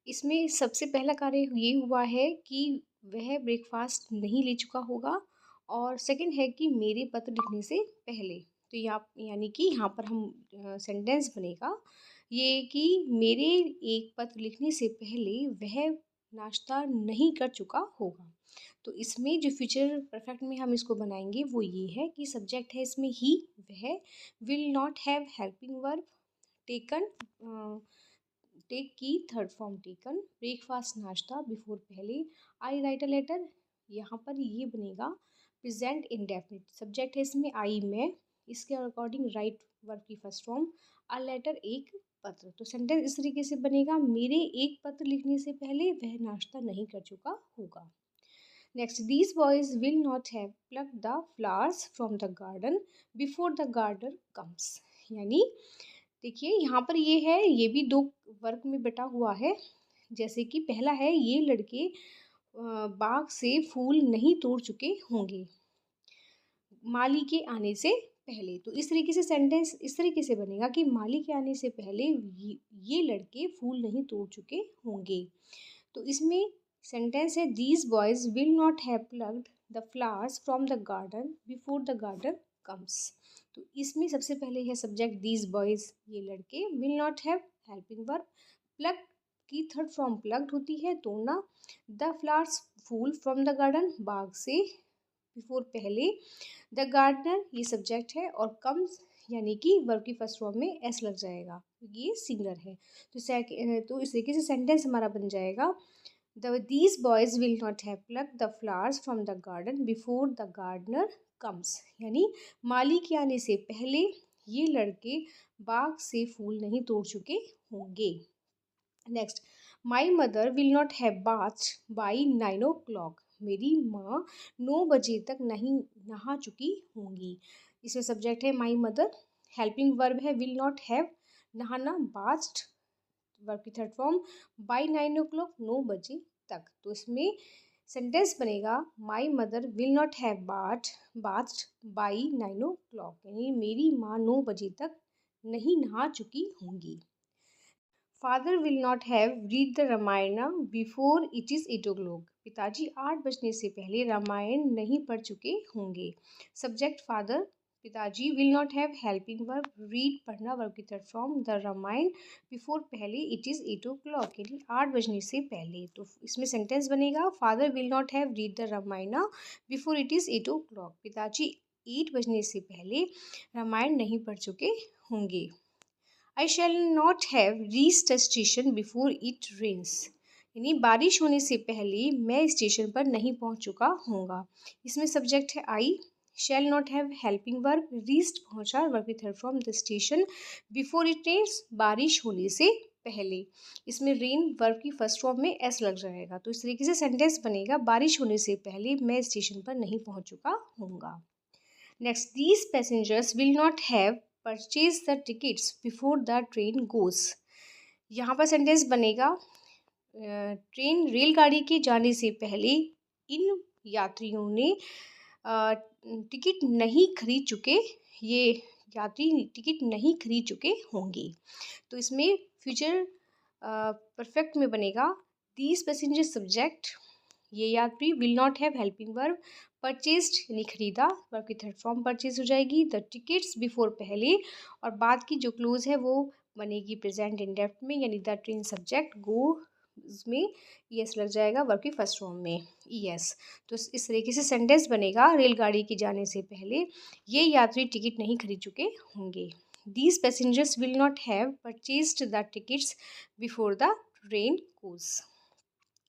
इसमें सबसे पहला कार्य ये हुआ है कि वह ब्रेकफास्ट नहीं ले चुका होगा, और सेकंड है कि मेरे पत्र लिखने से पहले। तो यहाँ यानी कि यहाँ पर हम सेंटेंस बनेगा ये कि मेरे एक पत्र लिखने से पहले वह नाश्ता नहीं कर चुका होगा। तो इसमें जो फ्यूचर परफेक्ट में हम इसको बनाएंगे वो ये है कि सब्जेक्ट है इसमें ही, वह will not have helping verb, taken take की थर्ड फॉर्म टेकन, ब्रेकफास्ट नाश्ता, बिफोर पहले, आई राइट अ लेटर, यहाँ पर ये बनेगा प्रेजेंट इंडेफिनिट, सब्जेक्ट है इसमें आई मैं, इसके अकॉर्डिंग राइट वर्ब की फर्स्ट फॉर्म, अ लेटर एक पत्र। तो सेंटेंस इस तरीके से बनेगा मेरे एक पत्र लिखने से पहले वह नाश्ता नहीं कर चुका होगा। Next, these boys will not have plug the flowers from the garden before the garden comes, यानी देखिए यहाँ पर ये है, ये भी दो वर्ग में बटा हुआ है। जैसे कि पहला है ये लड़के बाग से फूल नहीं तोड़ चुके होंगे माली के आने से पहले। तो इस तरीके से सेंटेंस इस तरीके से बनेगा कि माली के आने से पहले ये लड़के फूल नहीं तोड़ चुके होंगे। तो इसमें सेंटेंस है these boys will not have plugged the flowers from the garden before the garden comes. तो इसमें सबसे पहले है सब्जेक्ट दीज बॉयज, ये लड़के, will not have helping verb, pluck की थर्ड फॉर्म प्लग्ड होती है तोड़ना, द फ्लावर्स फूल फ्रॉम द गार्डन बाग से, बिफोर पहले, द गार्डनर ये सब्जेक्ट है और कम्स यानी कि वर्ब की फर्स्ट फॉर्म में एस लग जाएगा क्योंकि ये सिंगलर है। तो इस तरीके से सेंटेंस हमारा बन जाएगा these boys will not have plucked the flowers from the garden before the gardener comes। यानी माली के आने से पहले ये लड़के बाग से फूल नहीं तोड़ चुके होंगे। Next, my mother will not have bath by 9 o'clock। मेरी माँ 9 बजे तक नहीं नहा चुकी होंगी। इसमें सब्जेक्ट है माई मदर, हेल्पिंग वर्ब है विल नॉट हैव, नहाना बाथ, वर्ब की थर्ड फॉर्म, बाई 9 o'clock 9 बजे तक। तो इसमें सेंटेंस बनेगा my mother will not have bath by 9 o'clock, यानी मेरी माँ 9 बजे तक नहीं नहा चुकी होंगी। Father will not have read the Ramayana before it is 8 o'clock। पिताजी 8 बजने से पहले रामायण नहीं पढ़ चुके होंगे। सब्जेक्ट फादर, पिताजी, will not have helping verb, read पढ़ना वर्ब की third form, the Ramayana, before पहले, इट इज़ 8 o'clock यानी 8 बजने से पहले। तो इसमें सेंटेंस बनेगा father will not have read the Ramayana before it is 8 o'clock। पिताजी 8 बजने से पहले रामायण नहीं पढ़ चुके होंगे। I shall not have reached the station before it rains. यानी बारिश होने से पहले मैं स्टेशन पर नहीं पहुंच चुका होऊंगा। इसमें सब्जेक्ट है I, shall not have helping verb, reached पहुंचा वर्ब की third form, the station, before it rains बारिश होने से पहले। इसमें रेन वर्ब की फर्स्ट फॉर्म में एस लग जाएगा। तो इस तरीके से सेंटेंस बनेगा बारिश होने से पहले मैं स्टेशन पर नहीं पहुंच चुका होऊंगा। Next, these passengers will not have purchase the tickets before the train goes. यहाँ पर सेंटेंस बनेगा ट्रेन रेलगाड़ी के जाने से पहले इन यात्रियों ने टिकट नहीं खरीद चुके, ये यात्री टिकट नहीं खरीद चुके होंगे। तो इसमें फ्यूचर परफेक्ट में बनेगा दीज पैसेंजर सब्जेक्ट, ये यात्री, will not have helping verb, purchased यानी खरीदा वर्ब की थर्ड फॉर्म परचेज हो जाएगी, द टिकट्स बिफोर पहले, और बाद की जो क्लोज है वो बनेगी प्रेजेंट इंडेफिनिट में यानी द ट्रेन सब्जेक्ट गो में ईएस लग जाएगा वर्ब की फर्स्ट फॉर्म में ईएस। तो इस तरीके से सेंटेंस बनेगा रेलगाड़ी के जाने से पहले ये यात्री टिकट नहीं खरीद चुके होंगे। These passengers will not have purchased the tickets before the train goes.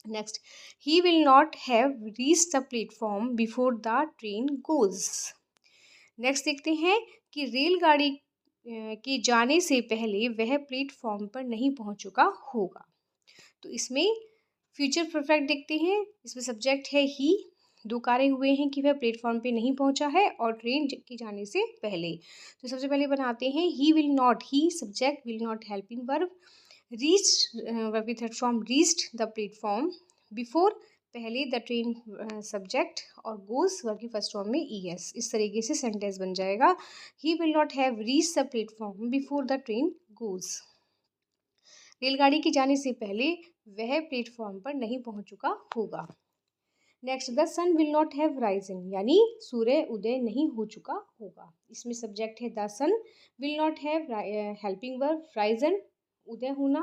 Next, he will not have reached the platform before the train goes. Next देखते हैं कि रेलगाड़ी के जाने से पहले वह प्लेटफॉर्म पर नहीं पहुंच चुका होगा। तो इसमें फ्यूचर परफेक्ट देखते हैं। इसमें सब्जेक्ट है ही, दो कार्य हुए हैं कि वह प्लेटफॉर्म पे नहीं पहुंचा है और ट्रेन के जाने से पहले। तो सबसे पहले बनाते हैं he will not, he subject, will not helping verb, reached verb की third form reached the platform, before पहले, द ट्रेन सब्जेक्ट, और गोज वर्ब की फर्स्ट फॉर्म में ईएस। इस तरीके से सेंटेंस बन जाएगा he will not have reached the platform before the train goes. रेलगाड़ी के जाने से पहले वह प्लेटफॉर्म पर नहीं पहुंच चुका होगा। Next, the sun will not have risen, यानी सूर्य उदय नहीं हो चुका होगा। इसमें सब्जेक्ट है the sun, will not have helping verb, risen उदय होना,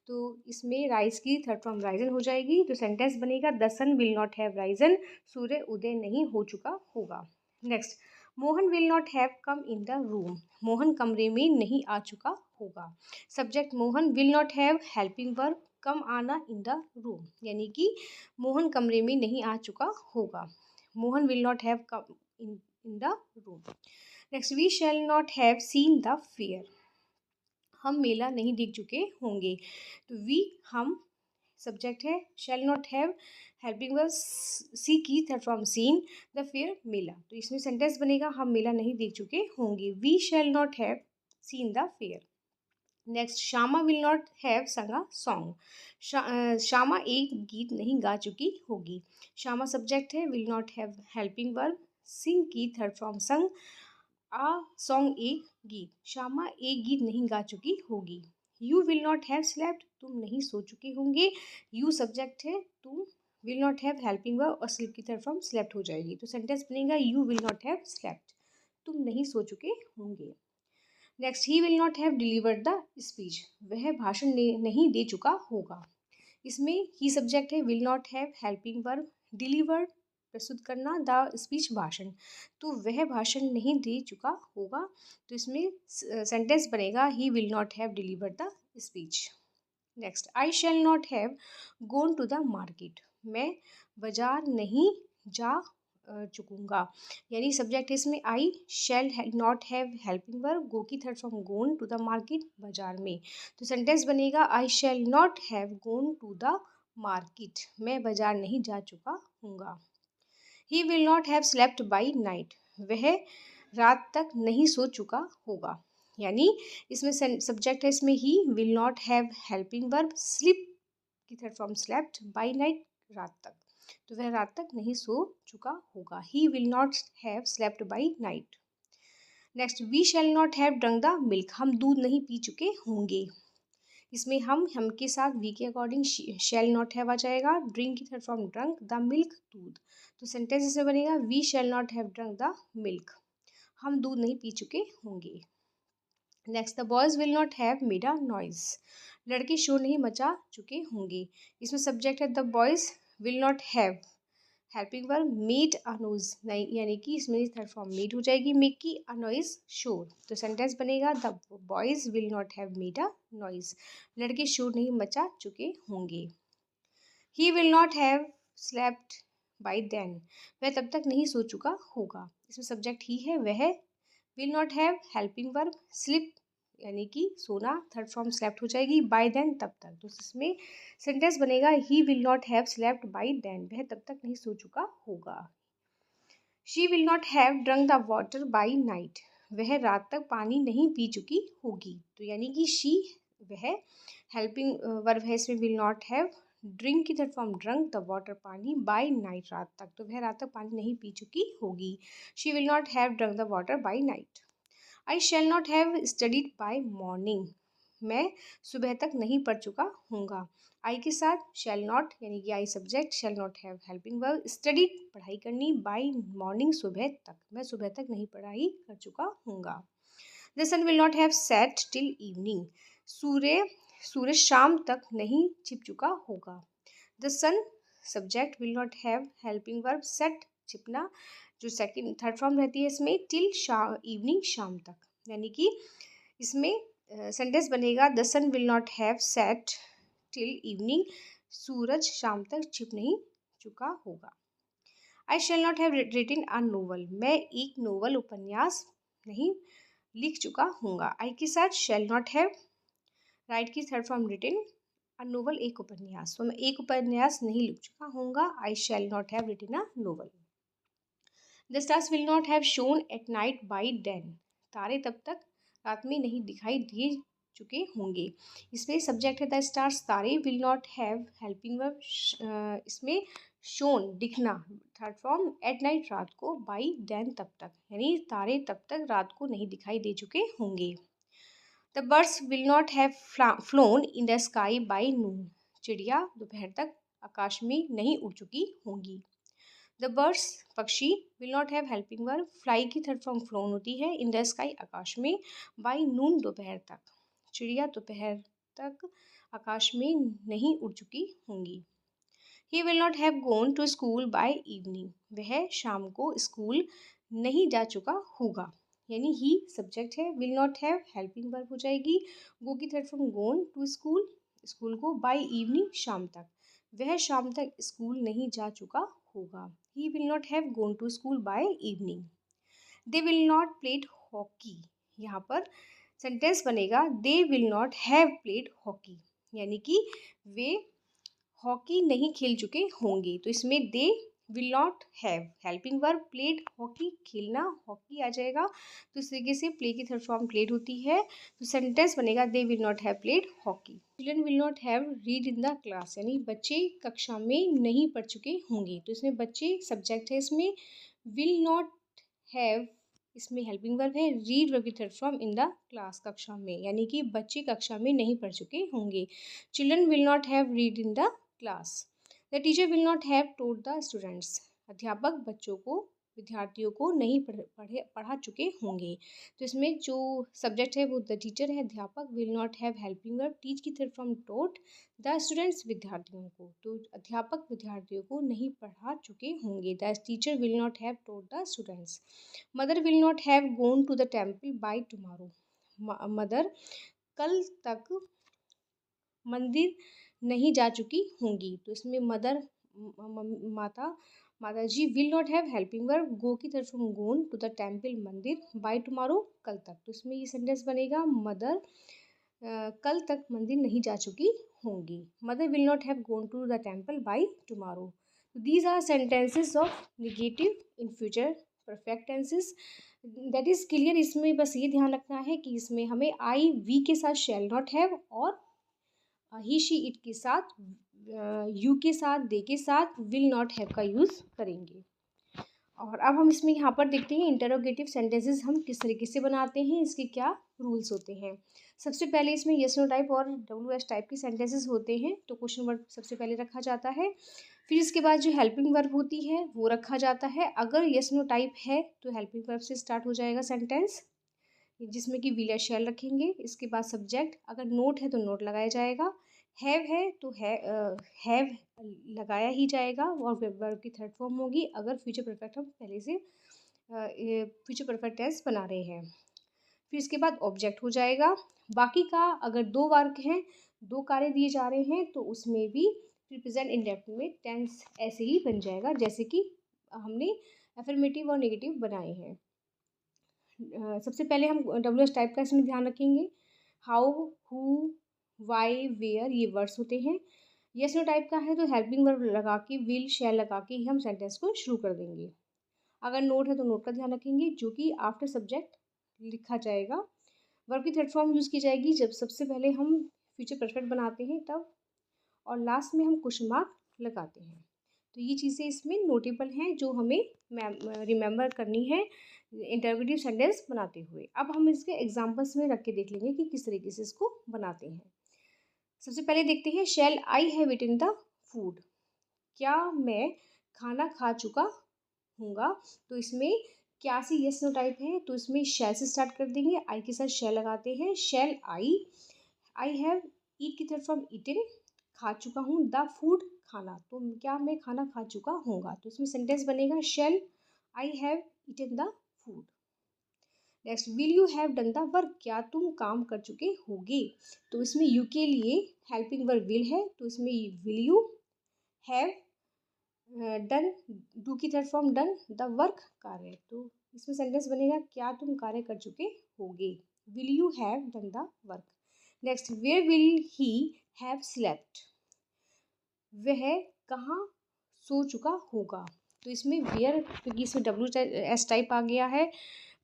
तो इसमें राइज की थर्ड फॉर्म राइजन हो जाएगी। तो सेंटेंस बनेगा the sun will not have risen, सूर्य उदय नहीं हो चुका होगा। Next, Mohan will not have come in the room, Mohan कमरे में नहीं आ चुका होगा। Subject Mohan, will not have helping verb, come आना इन द रूम, यानी कि मोहन कमरे में नहीं आ चुका होगा। Mohan will not have come in the room. Next, we shall not have seen the fair, हम मेला नहीं देख चुके होंगे। तो वी हम सब्जेक्ट है, shall not have helping verb, see की third form seen, the fair मेला। तो इसमें सेंटेंस बनेगा हम मेला नहीं देख चुके होंगे, we shall not have seen the fair. Next, Shyama will not have sung a song, Shyama एक गीत नहीं गा चुकी होगी। श्यामा सब्जेक्ट है, will not have helping verb, sing की थर्ड फॉर्म संग, आ सॉन्ग एक गीत, श्यामा एक गीत नहीं गा चुकी होगी। You will not have slept, तुम नहीं सो चुके होंगे। यू सब्जेक्ट है, तुम will not have helping verb और स्लीप की तरफ फॉर्म स्लेप्ट हो जाएगी। तो सेंटेंस बनेगा you will not have slept, तुम नहीं सो चुके होंगे। Next, he will not have delivered the speech, वह भाषण नहीं दे चुका होगा। इसमें ही सब्जेक्ट है, will not have helping verb, delivered प्रस्तुत करना, द स्पीच भाषण, तो वह भाषण नहीं दे चुका होगा। तो इसमें सेंटेंस बनेगा he will not have delivered the speech. Next, I shall not have gone to the market, मैं बाजार नहीं जा चुकूंगा। यानी सब्जेक्ट है इसमें I, shall not have helping verb, go की third form gone, to the market बाजार में। तो सेंटेंस बनेगा I shall not have gone to the market, मैं बाजार नहीं जा चुका हूँगा। He will not have slept by night, वह रात तक नहीं सो चुका होगा। यानी इसमें सब्जेक्ट है इसमें he, will not have helping verb, sleep की third form slept, by night रात तक, तो वह रात तक नहीं सो चुका होगा। He will not have slept by night. Next, we shall not have drunk the milk, हम दूध नहीं पी चुके होंगे। इसमें हम के साथ वी के अकॉर्डिंग शैल नॉट हैव आ जाएगा, ड्रिंक की third form drunk, the milk दूध, तो सेंटेंस इसमें बनेगा we shall not have drunk the milk, हम दूध नहीं पी चुके होंगे। Next, the boys will not have made a noise, लड़के शोर नहीं मचा चुके होंगे। इसमें सब्जेक्ट है the boys will not have helping verb made a noise, यानी कि इसमें थर्ड फॉर्म मेड हो जाएगी, मेक की अ नॉइज शोर, तो सेंटेंस बनेगा the boys will not have made a noise, लड़के शोर नहीं मचा चुके होंगे। He will not have slept by then, वह तब तक नहीं सो चुका होगा। इसमें सब्जेक्ट ही है, वह will not have helping verb slip, यानी कि सोना, थर्ड फॉर्म स्लेप्ट हो जाएगी, बाय देन तब तक, तो इसमें सेंटेंस बनेगा he will not have slept by then, वह तब तक नहीं सो चुका होगा। She will not have drunk the water by night, वह रात तक पानी नहीं पी चुकी होगी। तो यानी कि शी, वह हेल्पिंग वर्ब है इसमें, विल नॉट हैव, ड्रिंक की third form drunk, the water पानी, बाय नाइट रात तक, तो वह रात तक पानी नहीं पी चुकी होगी। She will not have drunk the water by night. I shall not have studied by morning, मैं सुबह तक नहीं पढ़ चुका हूँगा। आई के साथ शैल नॉट, यानी कि I subject, shell not have helping verb, studied पढ़ाई करनी, बाय मॉर्निंग सुबह तक, मैं सुबह तक नहीं पढ़ाई कर चुका हूँगा। The sun will not have set till evening, सूर्य शाम तक नहीं छिप चुका होगा। The sun subject, will not have helping verb set, छिपना, जो सेकंड थर्ड फॉर्म रहती है इसमें, टिल इवनिंग शाम तक, यानी कि इसमें सेंटेंस बनेगा the sun will not have set till evening, सूरज शाम तक छिप नहीं चुका होगा। I shall not have written a novel, मैं एक नोवेल उपन्यास नहीं लिख चुका हूँगा। आई के साथ शैल नॉट हैव, राइट की third form written, a novel एक उपन्यास, तो मैं एक उपन्यास नहीं लिख चुका हूँगा। I shall not have written a novel. The stars will not have shone at night by then, तारे तब तक रात में नहीं दिखाई दे चुके होंगे। इसमें सब्जेक्ट है द स्टार्स, तारे, will not have helping verb, इसमें शोन दिखना, थर्ड फॉर्म, एट नाइट रात को, बाई देन तब तक, यानी तारे तब तक रात को नहीं दिखाई दे चुके होंगे। The birds will not have flown in the sky by noon, चिड़िया दोपहर तक आकाश में नहीं उड़ चुकी होंगी। द बर्ड्स पक्षी, will not have helping verb, fly की थर्ड फॉर्म फ्लोन होती है, इन द स्काई आकाश में, बाई नून दोपहर तक, चिड़िया दोपहर तक आकाश में नहीं उड़ चुकी होंगी। He will not have gone to school by evening, वह शाम को स्कूल नहीं जा चुका होगा। यानी ही सब्जेक्ट है, will not have helping verb हो जाएगी, गो की third form gone, to school, school को, बाय इवनिंग शाम तक, वह शाम तक स्कूल नहीं जा चुका होगा। He will not have gone to school by evening. They will not played hockey, यहाँ पर सेंटेंस बनेगा they will not have played hockey, यानी कि वे हॉकी नहीं खेल चुके होंगे। तो इसमें दे will not have helping verb, played hockey, खेलना, हॉकी आ जाएगा, तो इस तरीके से प्ले की थर्ड फॉर्म प्लेड होती है, तो सेंटेंस बनेगा they will not have played hockey. Children will not have read in the class, यानी बच्चे कक्षा में नहीं पढ़ चुके होंगे। तो इसमें बच्चे सब्जेक्ट है, इसमें विल नॉट हैव इसमें हेल्पिंग वर्ब है रीड वर्ब की third form in the class, कक्षा में, यानी कि बच्चे कक्षा में नहीं पढ़ चुके होंगे। Children will not have read in the class. The teacher will not have told the students. अध्यापक बच्चों को, विद्यार्थियों को नहीं पढ़ा चुके होंगे। तो इसमें जो सब्जेक्ट है वो द टीचर है, अध्यापक। Will not have helping verb teach की third form taught, the students विद्यार्थियों को, तो अध्यापक विद्यार्थियों को नहीं पढ़ा चुके होंगे। The teacher will not have taught the students. Mother will not have gone to the temple by tomorrow. Mother कल तक मंदिर नहीं जा चुकी होंगी। तो इसमें मदर माता जी will not have helping verb go की तरफ form gone to the temple मंदिर बाय टुमारो कल तक। तो इसमें ये सेंटेंस बनेगा मदर कल तक मंदिर नहीं जा चुकी होंगी। Mother will not have gone to the temple by tomorrow. These are sentences of negative in future perfect tenses. That is clear. इसमें बस ये ध्यान रखना है कि इसमें हमें आई वी के साथ शैल नॉट हैव और ही शी इट के साथ, यू के साथ, दे के साथ विल नॉट हैव का यूज़ करेंगे। और अब हम इसमें यहाँ पर देखते हैं इंटरोगेटिव सेंटेंसेस हम किस तरीके से बनाते हैं, इसके क्या रूल्स होते हैं। सबसे पहले इसमें यस नो टाइप और डब्ल्यू एस टाइप के सेंटेंसेस होते हैं, तो क्वेश्चन वर्ड सबसे पहले रखा जाता है। फिर इसके बाद जो हेल्पिंग वर्ब होती है वो रखा जाता है। अगर यस नो टाइप है तो हेल्पिंग वर्ब से स्टार्ट हो जाएगा सेंटेंस, जिसमें कि विल या शैल रखेंगे। इसके बाद सब्जेक्ट, अगर नोट है तो नोट लगाया जाएगा। हैव है तो हैव लगाया ही जाएगा और वर्ब की थर्ड फॉर्म होगी अगर फ्यूचर परफेक्ट हम पहले से फ्यूचर परफेक्ट टेंस बना रहे हैं। फिर इसके बाद ऑब्जेक्ट हो जाएगा। बाकी का अगर दो वर्क हैं, दो कार्य दिए जा रहे हैं, तो उसमें भी प्रेजेंट इंडेफिनिट में टेंस ऐसे ही बन जाएगा जैसे कि हमने अफर्मेटिव और नेगेटिव बनाए हैं। सबसे पहले हम डब्ल्यू एस टाइप का इसमें ध्यान रखेंगे। हाउ, हु, वाई, वेयर ये वर्ड्स होते हैं। यस नो टाइप का है तो हेल्पिंग वर्ब लगा के, विल, शैल लगा के ही हम सेंटेंस को शुरू कर देंगे। अगर नोट है तो नोट का ध्यान रखेंगे जो कि आफ्टर सब्जेक्ट लिखा जाएगा। वर्ब की थर्ड फॉर्म यूज़ की जाएगी जब सबसे पहले हम फ्यूचर परफेक्ट बनाते हैं तब, और लास्ट में हम क्वेश्चन मार्क लगाते हैं। तो ये चीज़ें इसमें नोटेबल हैं जो हमें रिमेंबर करनी है इंटरोगेटिव सेंटेंस बनाते हुए। अब हम इसके एग्जांपल्स में रख के देख लेंगे कि किस तरीके से इसको बनाते हैं। सबसे पहले देखते हैं shall I have eaten the food. क्या मैं खाना खा चुका हूँगा। तो इसमें क्या सी यस नो टाइप है तो इसमें शैल से स्टार्ट कर देंगे, आई के साथ शैल लगाते हैं। शैल आई हैव ईट की तरफ फ्रॉम ईटन, खा चुका हूँ, द फूड खाना, तो क्या मैं खाना खा चुका होऊंगा। तो इसमें सेंटेंस बनेगा shall I have eaten the food. Next, will you have done the work, क्या तुम काम कर चुके होगे। तो इसमें यू के लिए हेल्पिंग वर्ब विल है तो इसमें will you have done, do की third form done, the work कार्य, तो इसमें सेंटेंस बनेगा क्या तुम कार्य कर चुके होगे। Will you have done the work. Next, where will he have slept, वह कहाँ सो चुका होगा। तो इसमें वेयर, क्योंकि इसमें डब्ल्यू एस टाइप आ गया है,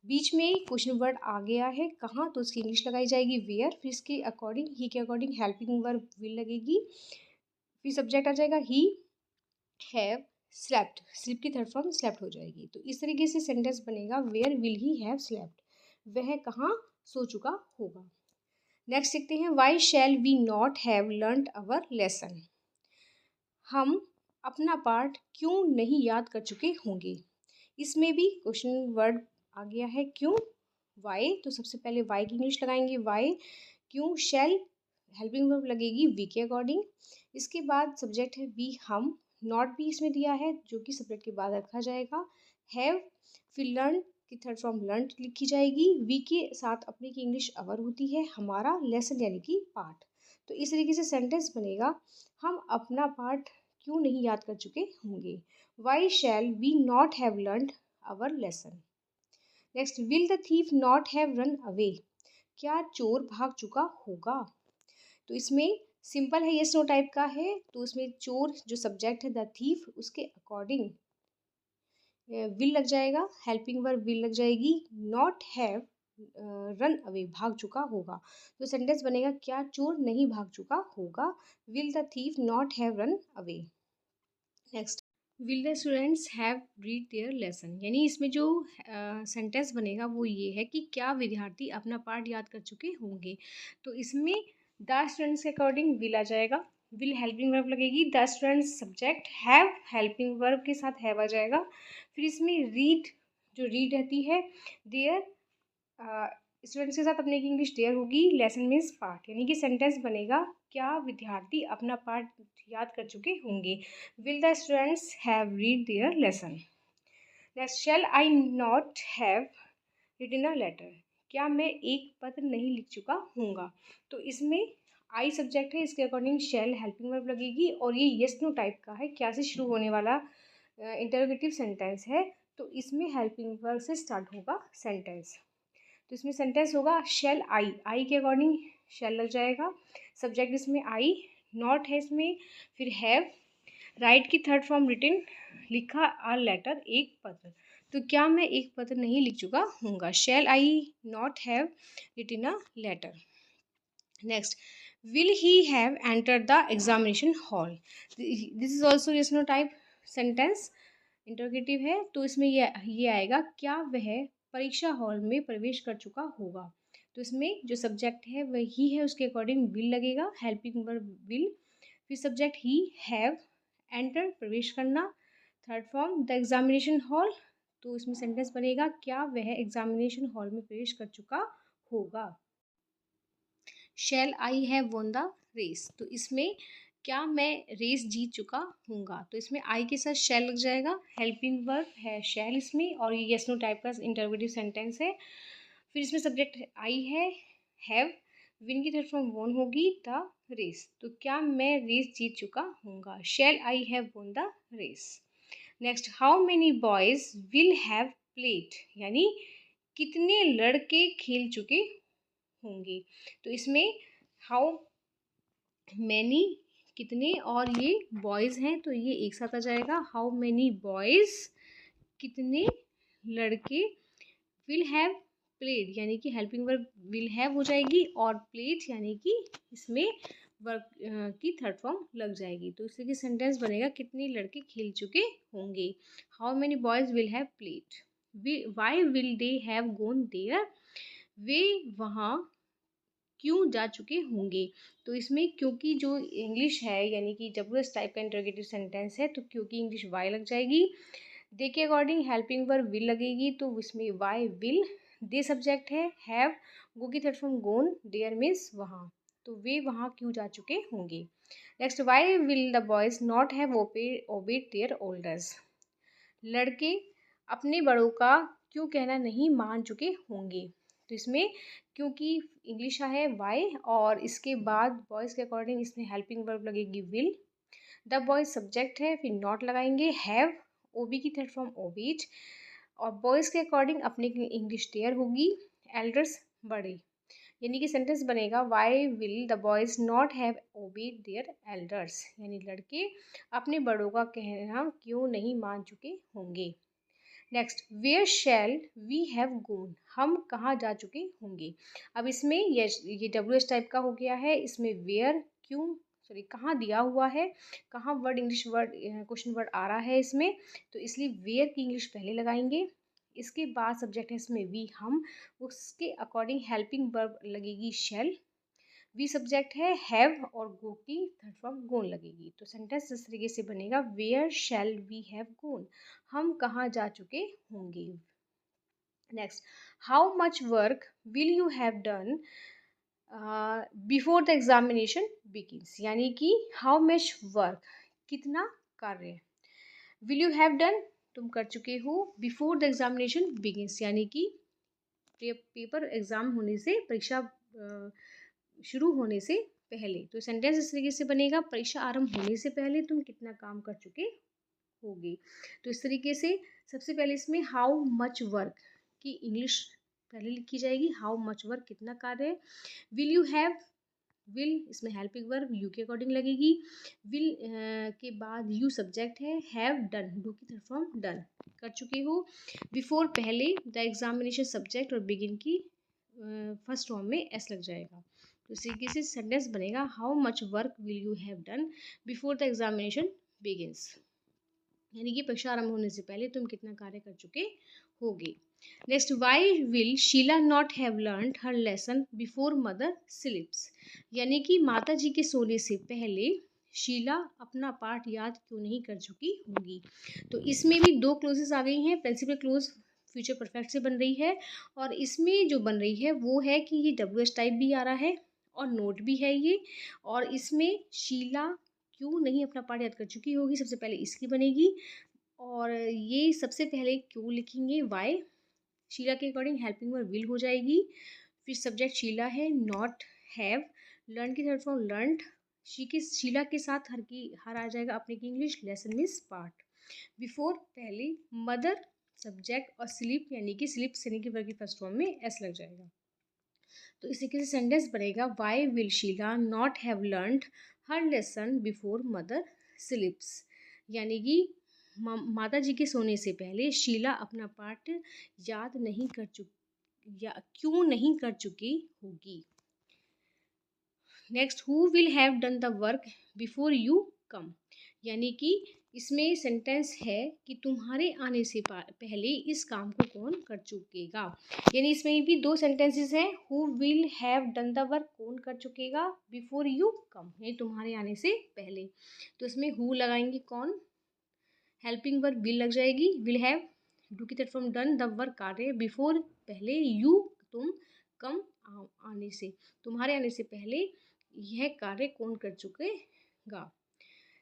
बीच में क्वेश्चन वर्ड आ गया है कहाँ, तो उसकी इंग्लिश लगाई जाएगी वेयर। फिर इसके अकॉर्डिंग ही के अकॉर्डिंग हेल्पिंग वर्ब विल लगेगी। फिर सब्जेक्ट आ जाएगा ही हैव स्लेप्ट, स्लीप की थर्ड फॉर्म स्लेप्ट हो जाएगी। तो इस तरीके से सेंटेंस बनेगा where will he have slept, वह कहाँ सो चुका होगा। नेक्स्ट देखते हैं why shall we not have learned our lesson, हम अपना पाठ क्यों नहीं याद कर चुके होंगे। इसमें भी क्वेश्चन वर्ड आ गया है क्यों, वाई, तो सबसे पहले वाई की इंग्लिश लगाएंगे वाई, क्यों, शैल हेल्पिंग वर्ब लगेगी वी के अकॉर्डिंग। इसके बाद सब्जेक्ट है वी हम, नॉट भी इसमें दिया है जो कि सब्जेक्ट के बाद रखा जाएगा। हैव, फिर लर्न की थर्ड फॉर्म लर्न लिखी जाएगी, वी के साथ अपने की इंग्लिश अवर होती है, हमारा लेसन यानी कि पाठ। तो इस तरीके से सेंटेंस बनेगा हम अपना पाठ क्यों नहीं याद कर चुके होंगे। Why shall we not have learned our lesson. Next, will the thief not have run away, क्या चोर भाग चुका होगा। तो इसमें सिंपल है यस नो टाइप का है तो उसमें चोर जो सब्जेक्ट है द थीफ उसके अकॉर्डिंग विल लग जाएगा, हेल्पिंग वर्ब विल लग जाएगी, नॉट हैव रन अवे भाग चुका होगा। तो सेंटेंस बनेगा क्या चोर नहीं भाग चुका होगा, will the thief not have run away. Next, will the students have read their lesson, यानी इसमें जो सेंटेंस बनेगा वो ये है कि क्या विद्यार्थी अपना पाठ याद कर चुके होंगे। तो इसमें द स्टूडेंट्स के अकॉर्डिंग विल आ जाएगा, विल हेल्पिंग वर्ब लगेगी, the students subject, have helping verb के साथ हैव आ जाएगा। फिर इसमें रीड, जो रीड रहती है, देयर, स्टूडेंट्स के साथ अपने की इंग्लिश देयर होगी, लेसन मीन्स पार्ट, यानी कि सेंटेंस बनेगा क्या विद्यार्थी अपना पाठ याद कर चुके होंगे। Will the students have read their lesson. Next, shall I not have written a letter, क्या मैं एक पत्र नहीं लिख चुका हूँगा। तो इसमें आई सब्जेक्ट है, इसके अकॉर्डिंग शेल हेल्पिंग वर्ब लगेगी, और ये यस नो टाइप का है, क्या से शुरू होने वाला इंटरोगेटिव सेंटेंस है, तो इसमें हेल्पिंग वर्ब से स्टार्ट होगा सेंटेंस। तो इसमें सेंटेंस होगा शेल आई, आई के अकॉर्डिंग शेल लग जाएगा, सब्जेक्ट इसमें आई, नॉट है इसमें, फिर हैव, राइट की थर्ड फॉर्म रिटिन, लिखा, अ लेटर एक पत्र, तो क्या मैं एक पत्र नहीं लिख चुका हूँगा, shall I not have written a letter. Next, will he have entered the examination hall, this is also yes no type sentence, interrogative है, तो इसमें ये आएगा क्या वह परीक्षा हॉल में प्रवेश कर चुका होगा। तो इसमें जो सब्जेक्ट है वह ही है, उसके अकॉर्डिंग विल लगेगा, हेल्पिंग वर्ब विल, फिर सब्जेक्ट ही, हैव, एंटर प्रवेश करना, third form the examination hall, तो इसमें सेंटेंस बनेगा क्या वह एग्जामिनेशन हॉल में प्रवेश कर चुका होगा। Shall I have won the race, तो इसमें क्या मैं रेस जीत चुका हूँगा, तो इसमें आई के साथ शैल लग जाएगा, हेल्पिंग वर्ब है शैल इसमें, और ये यस नो टाइप का इंटरोगेटिव सेंटेंस है। फिर इसमें सब्जेक्ट आई है, हैव, विन की थर्ड फॉर्म वॉन होगी, द रेस, तो क्या मैं रेस जीत चुका हूँगा, shall I have won the race. Next, how many boys will have played, यानी कितने लड़के खेल चुके होंगे, तो इसमें हाउ मैनी कितने, और ये बॉयज़ हैं तो ये एक साथ आ जाएगा, हाउ मैनी बॉयज़ कितने लड़के, विल हैव प्लेड, यानी कि हेल्पिंग वर्ब विल हैव हो जाएगी, और प्लेड यानी कि इसमें वर्ब की थर्ड फॉर्म लग जाएगी, तो इससे कि सेंटेंस बनेगा कितने लड़के खेल चुके होंगे, how many boys will have played, why will they have gone there, वे वहाँ क्यों जा चुके होंगे, तो इसमें क्योंकि जो इंग्लिश है यानी कि जब इस टाइप का इंटरोगेटिव सेंटेंस है तो क्योंकि इंग्लिश वाई लग जाएगी, दे के अकॉर्डिंग हेल्पिंग वर्ब विल लगेगी, तो इसमें वाई विल, दे सब्जेक्ट है, हैव, गो की third form gone, there means वहाँ, तो वे वहाँ क्यों जा चुके होंगे। Next, why will the boys not have obeyed their elders, लड़के अपने बड़ों का क्यों कहना नहीं मान चुके होंगे, तो इसमें क्योंकि इंग्लिश है वाई, और इसके बाद बॉयज़ के अकॉर्डिंग इसमें हेल्पिंग वर्ब लगेगी विल, द बॉयज सब्जेक्ट है, फिर नॉट लगाएंगे, हैव, ओबी की थर्ड फॉर्म ओबीड, और बॉयज़ के अकॉर्डिंग अपने की इंग्लिश देयर होगी, एल्डर्स बड़े, यानी कि सेंटेंस बनेगा why will the boys not have obeyed their elders, यानी लड़के अपने बड़ों का कहना क्यों नहीं मान चुके होंगे। Next, where shall we have gone, हम कहाँ जा चुके होंगे, अब इसमें ये डब्ल्यू एस टाइप का हो गया है, इसमें वेयर क्यों सॉरी कहाँ दिया हुआ है, कहाँ word English word question word आ रहा है इसमें, तो इसलिए वेयर की इंग्लिश पहले लगाएंगे, इसके बाद सब्जेक्ट है इसमें वी हम, उसके अकॉर्डिंग हेल्पिंग वर्ब लगेगी शैल, वी सब्जेक्ट है, हैव, और गो की थर्ड फॉर्म गोन लगेगी, तो सेंटेंस इस तरीके से बनेगा where shall we have gone, हम कहाँ जा चुके होंगे। Next, how much work will you have done before the examination begins, यानी कि हाउ मच वर्क कितना कार्य, विल यू हैव डन तुम कर चुके हो, बिफोर द एग्जामिनेशन बिगिंस यानी कि पेपर एग्जाम होने से, परीक्षा शुरू होने से पहले, तो सेंटेंस इस तरीके से बनेगा परीक्षा आरंभ होने से पहले तुम कितना काम कर चुके होगे, तो इस तरीके से सबसे पहले इसमें हाउ मच वर्क की इंग्लिश पहले लिखी जाएगी, हाउ मच वर्क कितना कार्य है, विल यू हैव, विल इसमें हेल्पिंग वर्ब यू के अकॉर्डिंग लगेगी, विल के बाद यू सब्जेक्ट है, हैव डन डू की थर्ड फॉर्म डन कर चुके हो, बिफोर पहले, द एग्जामिनेशन सब्जेक्ट, और बिगिन की फर्स्ट फॉर्म में एस लग जाएगा, तो इस तरीके से सेंटेंस बनेगा how much work will you have done before the examination begins. यानी कि परीक्षा आरंभ होने से पहले तुम कितना कार्य कर चुके होगे। Next, why will Sheela not have learn her lesson before mother sleeps, यानी कि माता जी के सोने से पहले शीला अपना पाठ याद क्यों नहीं कर चुकी होगी। तो इसमें भी दो क्लोजेस आ गई हैं। प्रिंसिपल क्लोज फ्यूचर परफेक्ट से बन रही है, और इसमें जो बन रही है वो है कि ये WH टाइप भी आ रहा है और नोट भी है ये, और इसमें शीला क्यों नहीं अपना पाठ याद कर चुकी होगी, सबसे पहले इसकी बनेगी। और ये सबसे पहले क्यों लिखेंगे, वाई, शीला के अकॉर्डिंग हेल्पिंग वर्ब विल हो जाएगी। फिर सब्जेक्ट शीला है, नॉट हैव, लर्न की थर्ड फॉर्म लर्नड, शीला के साथ हर आ जाएगा अपने की English, lesson means part, before पहले, मदर सब्जेक्ट, और स्लीप यानी कि स्लीप यानी कि वर्ग की फर्स्ट फॉर्म में एस लग जाएगा। तो इसी के सेंटेंस बनेगा, why will Sheela not have learned her lesson before mother sleeps, यानी कि माता जी के सोने से पहले शीला अपना पाठ याद नहीं कर चुकी, या क्यों नहीं कर चुकी होगी। Next, who will have done the work before you come, यानी कि इसमें सेंटेंस है कि तुम्हारे आने से पहले इस काम को कौन कर चुकेगा। यानी इसमें भी दो सेंटेंसेस हैं, who will have done the work कौन कर चुकेगा, बिफोर यू कम यानी तुम्हारे आने से पहले। तो इसमें हु लगाएंगे कौन, हेल्पिंग वर्ब विल लग जाएगी, विल हैव, डू की तरफ फ्रॉम डन, द वर्क कार्य, बिफोर पहले, यू तुम, कम आने से, तुम्हारे आने से पहले यह कार्य कौन कर चुकेगा।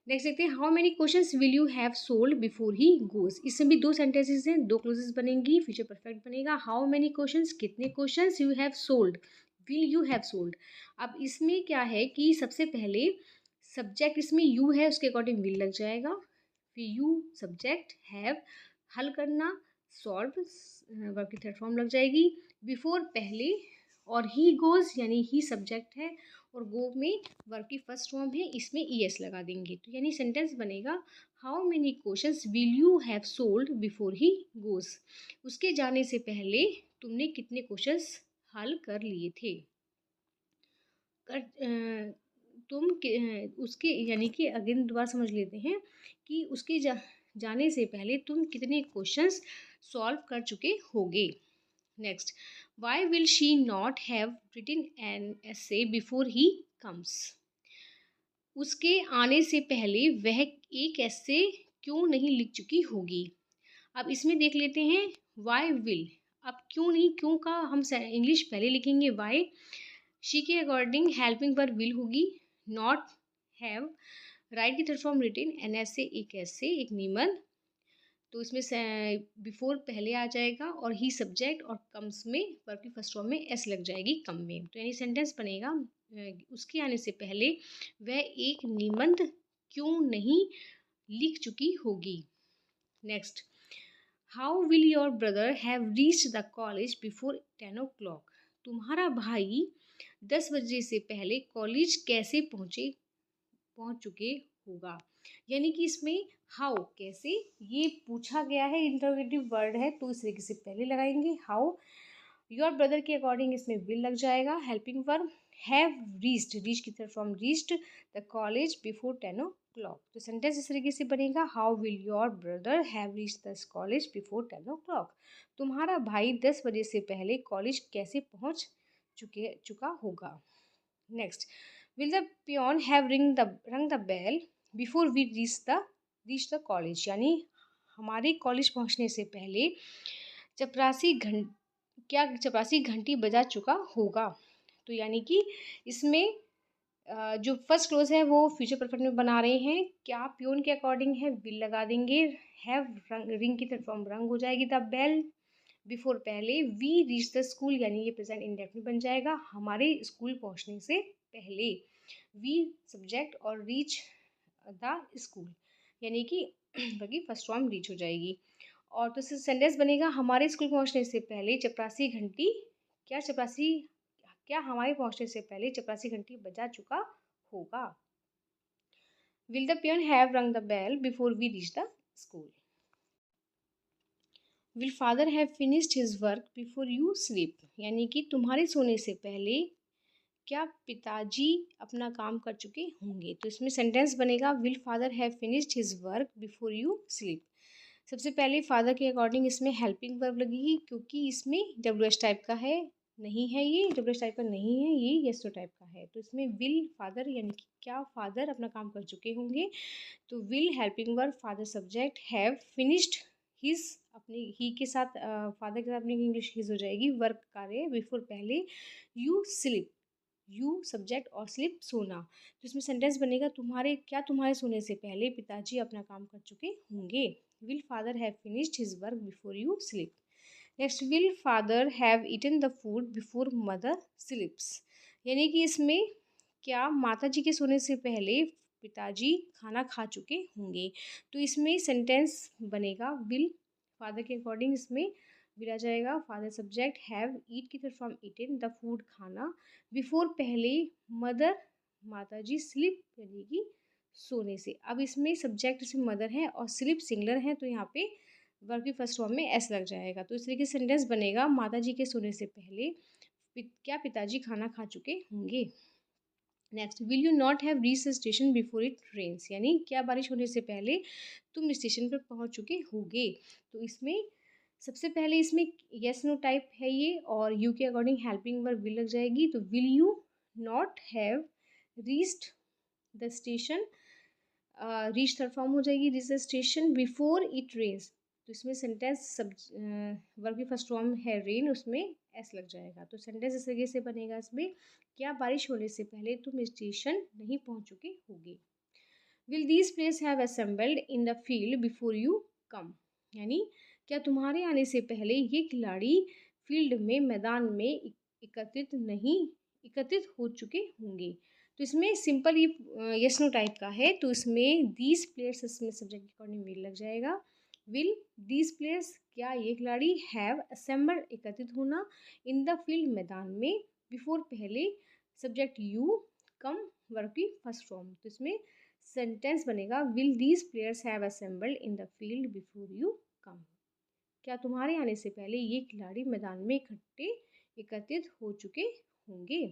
नेक्स्ट देखते हैं, how many questions will you have sold before he goes. इसमें भी दो सेंटेंसेस हैं, दो क्लोजेस बनेंगी, फ्यूचर परफेक्ट बनेगा। हाउ मेनी क्वेश्चंस, कितने questions, you have sold, will you have sold. अब इसमें क्या है कि सबसे पहले सब्जेक्ट इसमें यू है, उसके अकॉर्डिंग विल लग जाएगा, फिर यू सब्जेक्ट, हैव हल करना, सॉल्व वर्ब की थर्ड फॉर्म लग जाएगी, बिफोर पहले, और ही गोज यानी ही सब्जेक्ट है, और गो में वर्ब की फर्स्ट फॉर्म है, इसमें ES लगा देंगे। तो यानी सेंटेंस बनेगा, how many questions will you have sold before he goes, उसके जाने से पहले तुमने कितने क्वेश्चंस हल कर लिए थे। उसके यानी कि अगेन दोबारा समझ लेते हैं कि उसके जाने से पहले तुम कितने क्वेश्चंस सॉल्व कर चुके होगे। Next, why will she not have written an essay before he comes, उसके आने से पहले वह एक ऐसे क्यों नहीं लिख चुकी होगी। अब इसमें देख लेते हैं, वाई विल, अब क्यों नहीं, क्यों का हम इंग्लिश पहले लिखेंगे, वाई, शी के अकॉर्डिंग हेल्पिंग वर्ब विल होगी, नॉट हैव, राइट की थर्ड फॉर्म रिटन, एन ऐसे एक ऐसे एक निबंध, तो इसमें बिफोर पहले आ जाएगा, और ही सब्जेक्ट, और कम्स में वर्ब की फर्स्ट फॉर्म में एस लग जाएगी कम में। तो यानी सेंटेंस बनेगा, उसके आने से पहले वह एक निबंध क्यों नहीं लिख चुकी होगी। Next, how will your brother have reached the college before 10 o'clock, तुम्हारा भाई 10 बजे से पहले कॉलेज कैसे पहुंच चुके होगा। यानी कि इसमें हाउ कैसे ये पूछा गया है, इंटरोगेटिव वर्ड है, तो इस तरीके से पहले लगाएंगे हाउ। योर ब्रदर के अकॉर्डिंग इसमें विल लग जाएगा, helping verb, have reached, reach की तरफ form reached the college before 10 o'clock। तो सेंटेंस इस तरीके से बनेगा, how will your brother have reached the college before 10 o'clock, तुम्हारा भाई 10 बजे से पहले कॉलेज कैसे पहुंच चुका होगा। Next, will the peon have रंग the bell before we reach the college, यानी हमारे कॉलेज पहुंचने से पहले चपरासी घंटी बजा चुका होगा। तो यानी कि इसमें जो फर्स्ट क्लोज है वो फ्यूचर परफेक्ट में बना रहे हैं, क्या पियोन के अकॉर्डिंग है, विल लगा देंगे, हैव रिंग की तरफ फॉर्म रंग हो जाएगी, द बेल बिफोर पहले, वी रीच द स्कूल यानी ये प्रेजेंट इंडेफिनिट बन जाएगा, हमारे स्कूल पहुंचने से पहले, वी सब्जेक्ट, और रीच द स्कूल यानी कि बल्कि फर्स्ट फॉर्म रीच हो जाएगी। और तो सेंटेंस बनेगा, हमारे स्कूल पहुंचने से पहले चपरासी घंटी, क्या हमारे पहुंचने से पहले चपरासी घंटी बजा चुका होगा। विल द पियन हैव रंग the bell before we reach the school. Will father have finished his work before you sleep, यानी कि तुम्हारे सोने से पहले क्या पिताजी अपना काम कर चुके होंगे? तो इसमें सेंटेंस बनेगा will father have finished his work before you sleep. सबसे पहले फादर के अकॉर्डिंग इसमें हेल्पिंग वर्ब लगेगी, क्योंकि इसमें डब्ल्यू टाइप का है नहीं है, ये डब्ल्यू टाइप का नहीं है, ये येस टाइप का है। तो इसमें विल फादर यानी कि क्या फादर अपना काम कर चुके होंगे। तो will helping verb, father subject, have finished his, अपने ही के साथ फादर के साथ अपनी इंग्लिश हिज हो जाएगी, वर्क कार्य, बिफोर पहले, यू स्लिप, यू सब्जेक्ट और स्लिप सोना। तो इसमें सेंटेंस बनेगा तुम्हारे सोने से पहले पिताजी अपना काम कर चुके होंगे। Will father have finished his work before you sleep. Next, will father have eaten the food before mother sleeps, यानी कि इसमें क्या माता जी के सोने से पहले पिताजी खाना खा चुके होंगे। तो इसमें सेंटेंस बनेगा विल फादर के अकॉर्डिंग, इसमें विल आ जाएगा, फादर सब्जेक्ट, हैव ईट की तरफ फ्रॉम ईटन, द फूड खाना, बिफोर पहले, मदर माता जी, स्लिप यानी कि सोने से। अब इसमें सब्जेक्ट इसमें मदर है और स्लिप सिंगलर है, तो यहाँ पे वर्ब की फर्स्ट फॉर्म में एस लग जाएगा। तो इस तरीके से सेंटेंस बनेगा माता जी के सोने से पहले क्या पिताजी खाना खा चुके होंगे। Next, will you not have reach station before it rains, यानी क्या बारिश होने से पहले तुम स्टेशन पर पहुंच चुके होगे। तो इसमें सबसे पहले इसमें यस नो टाइप है ये, और यू के अकॉर्डिंग हेल्पिंग वर्ब विल लग जाएगी। तो will you not have reached the station, reach third form हो जाएगी, reach the station before it rains. तो इसमें सेंटेंस सब वर्ब की फर्स्ट फॉर्म है रेन, उसमें एस लग जाएगा। तो सेंटेंस इस तरीके से बनेगा, इसमें क्या बारिश होने से पहले तुम स्टेशन नहीं पहुंच चुके होगे। Will these players have assembled in the field before you come, यानी क्या तुम्हारे आने से पहले ये खिलाड़ी फील्ड में मैदान में एकत्रित हो चुके होंगे। तो इसमें सिंपल ये यस नो टाइप का है, तो इसमें दीज प्लेयर्स इसमें सब्जेक्ट के अकॉर्डिंग विल लग जाएगा। विल दीज प्लेयर्स क्या ये खिलाड़ी हैव असेंबल्ड एकत्रित होना, इन द फील्ड मैदान में, बिफोर पहले, सब्जेक्ट यू, कम वर्ब की फर्स्ट फॉर्म। तो इसमें सेंटेंस बनेगा will these players have assembled in the field before you come, क्या तुम्हारे आने से पहले ये खिलाड़ी मैदान में एकत्रित हो चुके होंगे।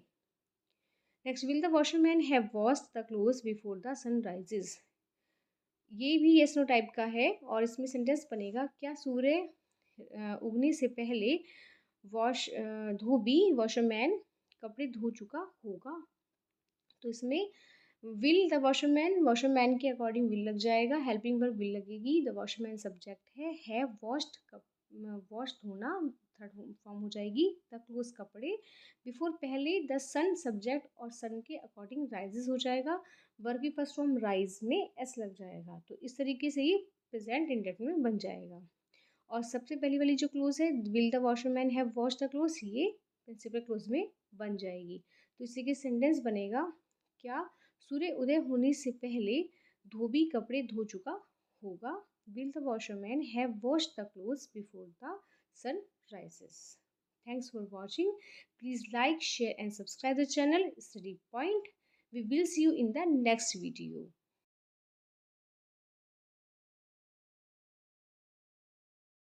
Next, will the washerman have washed the clothes before the sun rises, ये भी यस नो टाइप का है, और इसमें सेंटेंस बनेगा क्या सूर्य उगने से पहले धोबी वॉशरमैन कपड़े धो चुका होगा। तो इसमें विल द वॉशरमैन के अकॉर्डिंग विल लग जाएगा, हेल्पिंग वर्ब विल लगेगी, द वॉशरमैन सब्जेक्ट है, हैव वॉश्ड वॉश धोना थर्ड फॉर्म हो जाएगी, द क्लोथ्स कपड़े, बिफोर पहले, द सन सब्जेक्ट और सन के अकॉर्डिंग राइजेस हो जाएगा, वर्ब की फर्स्ट फॉर्म राइज में एस लग जाएगा। तो इस तरीके से ये प्रेजेंट इंडेफिनिट में बन जाएगा। और सबसे पहली वाली जो क्लोज है will the washerman have wash the close, ये प्रिंसिपल क्लोज में बन जाएगी। तो इसी के सेंटेंस बनेगा क्या सूर्य उदय होने से पहले धोबी कपड़े धो चुका होगा। Will the washerman have washed the clothes before the sun rises. Thanks for watching. Please like, share and subscribe the channel Study Point. We will see you in the next video.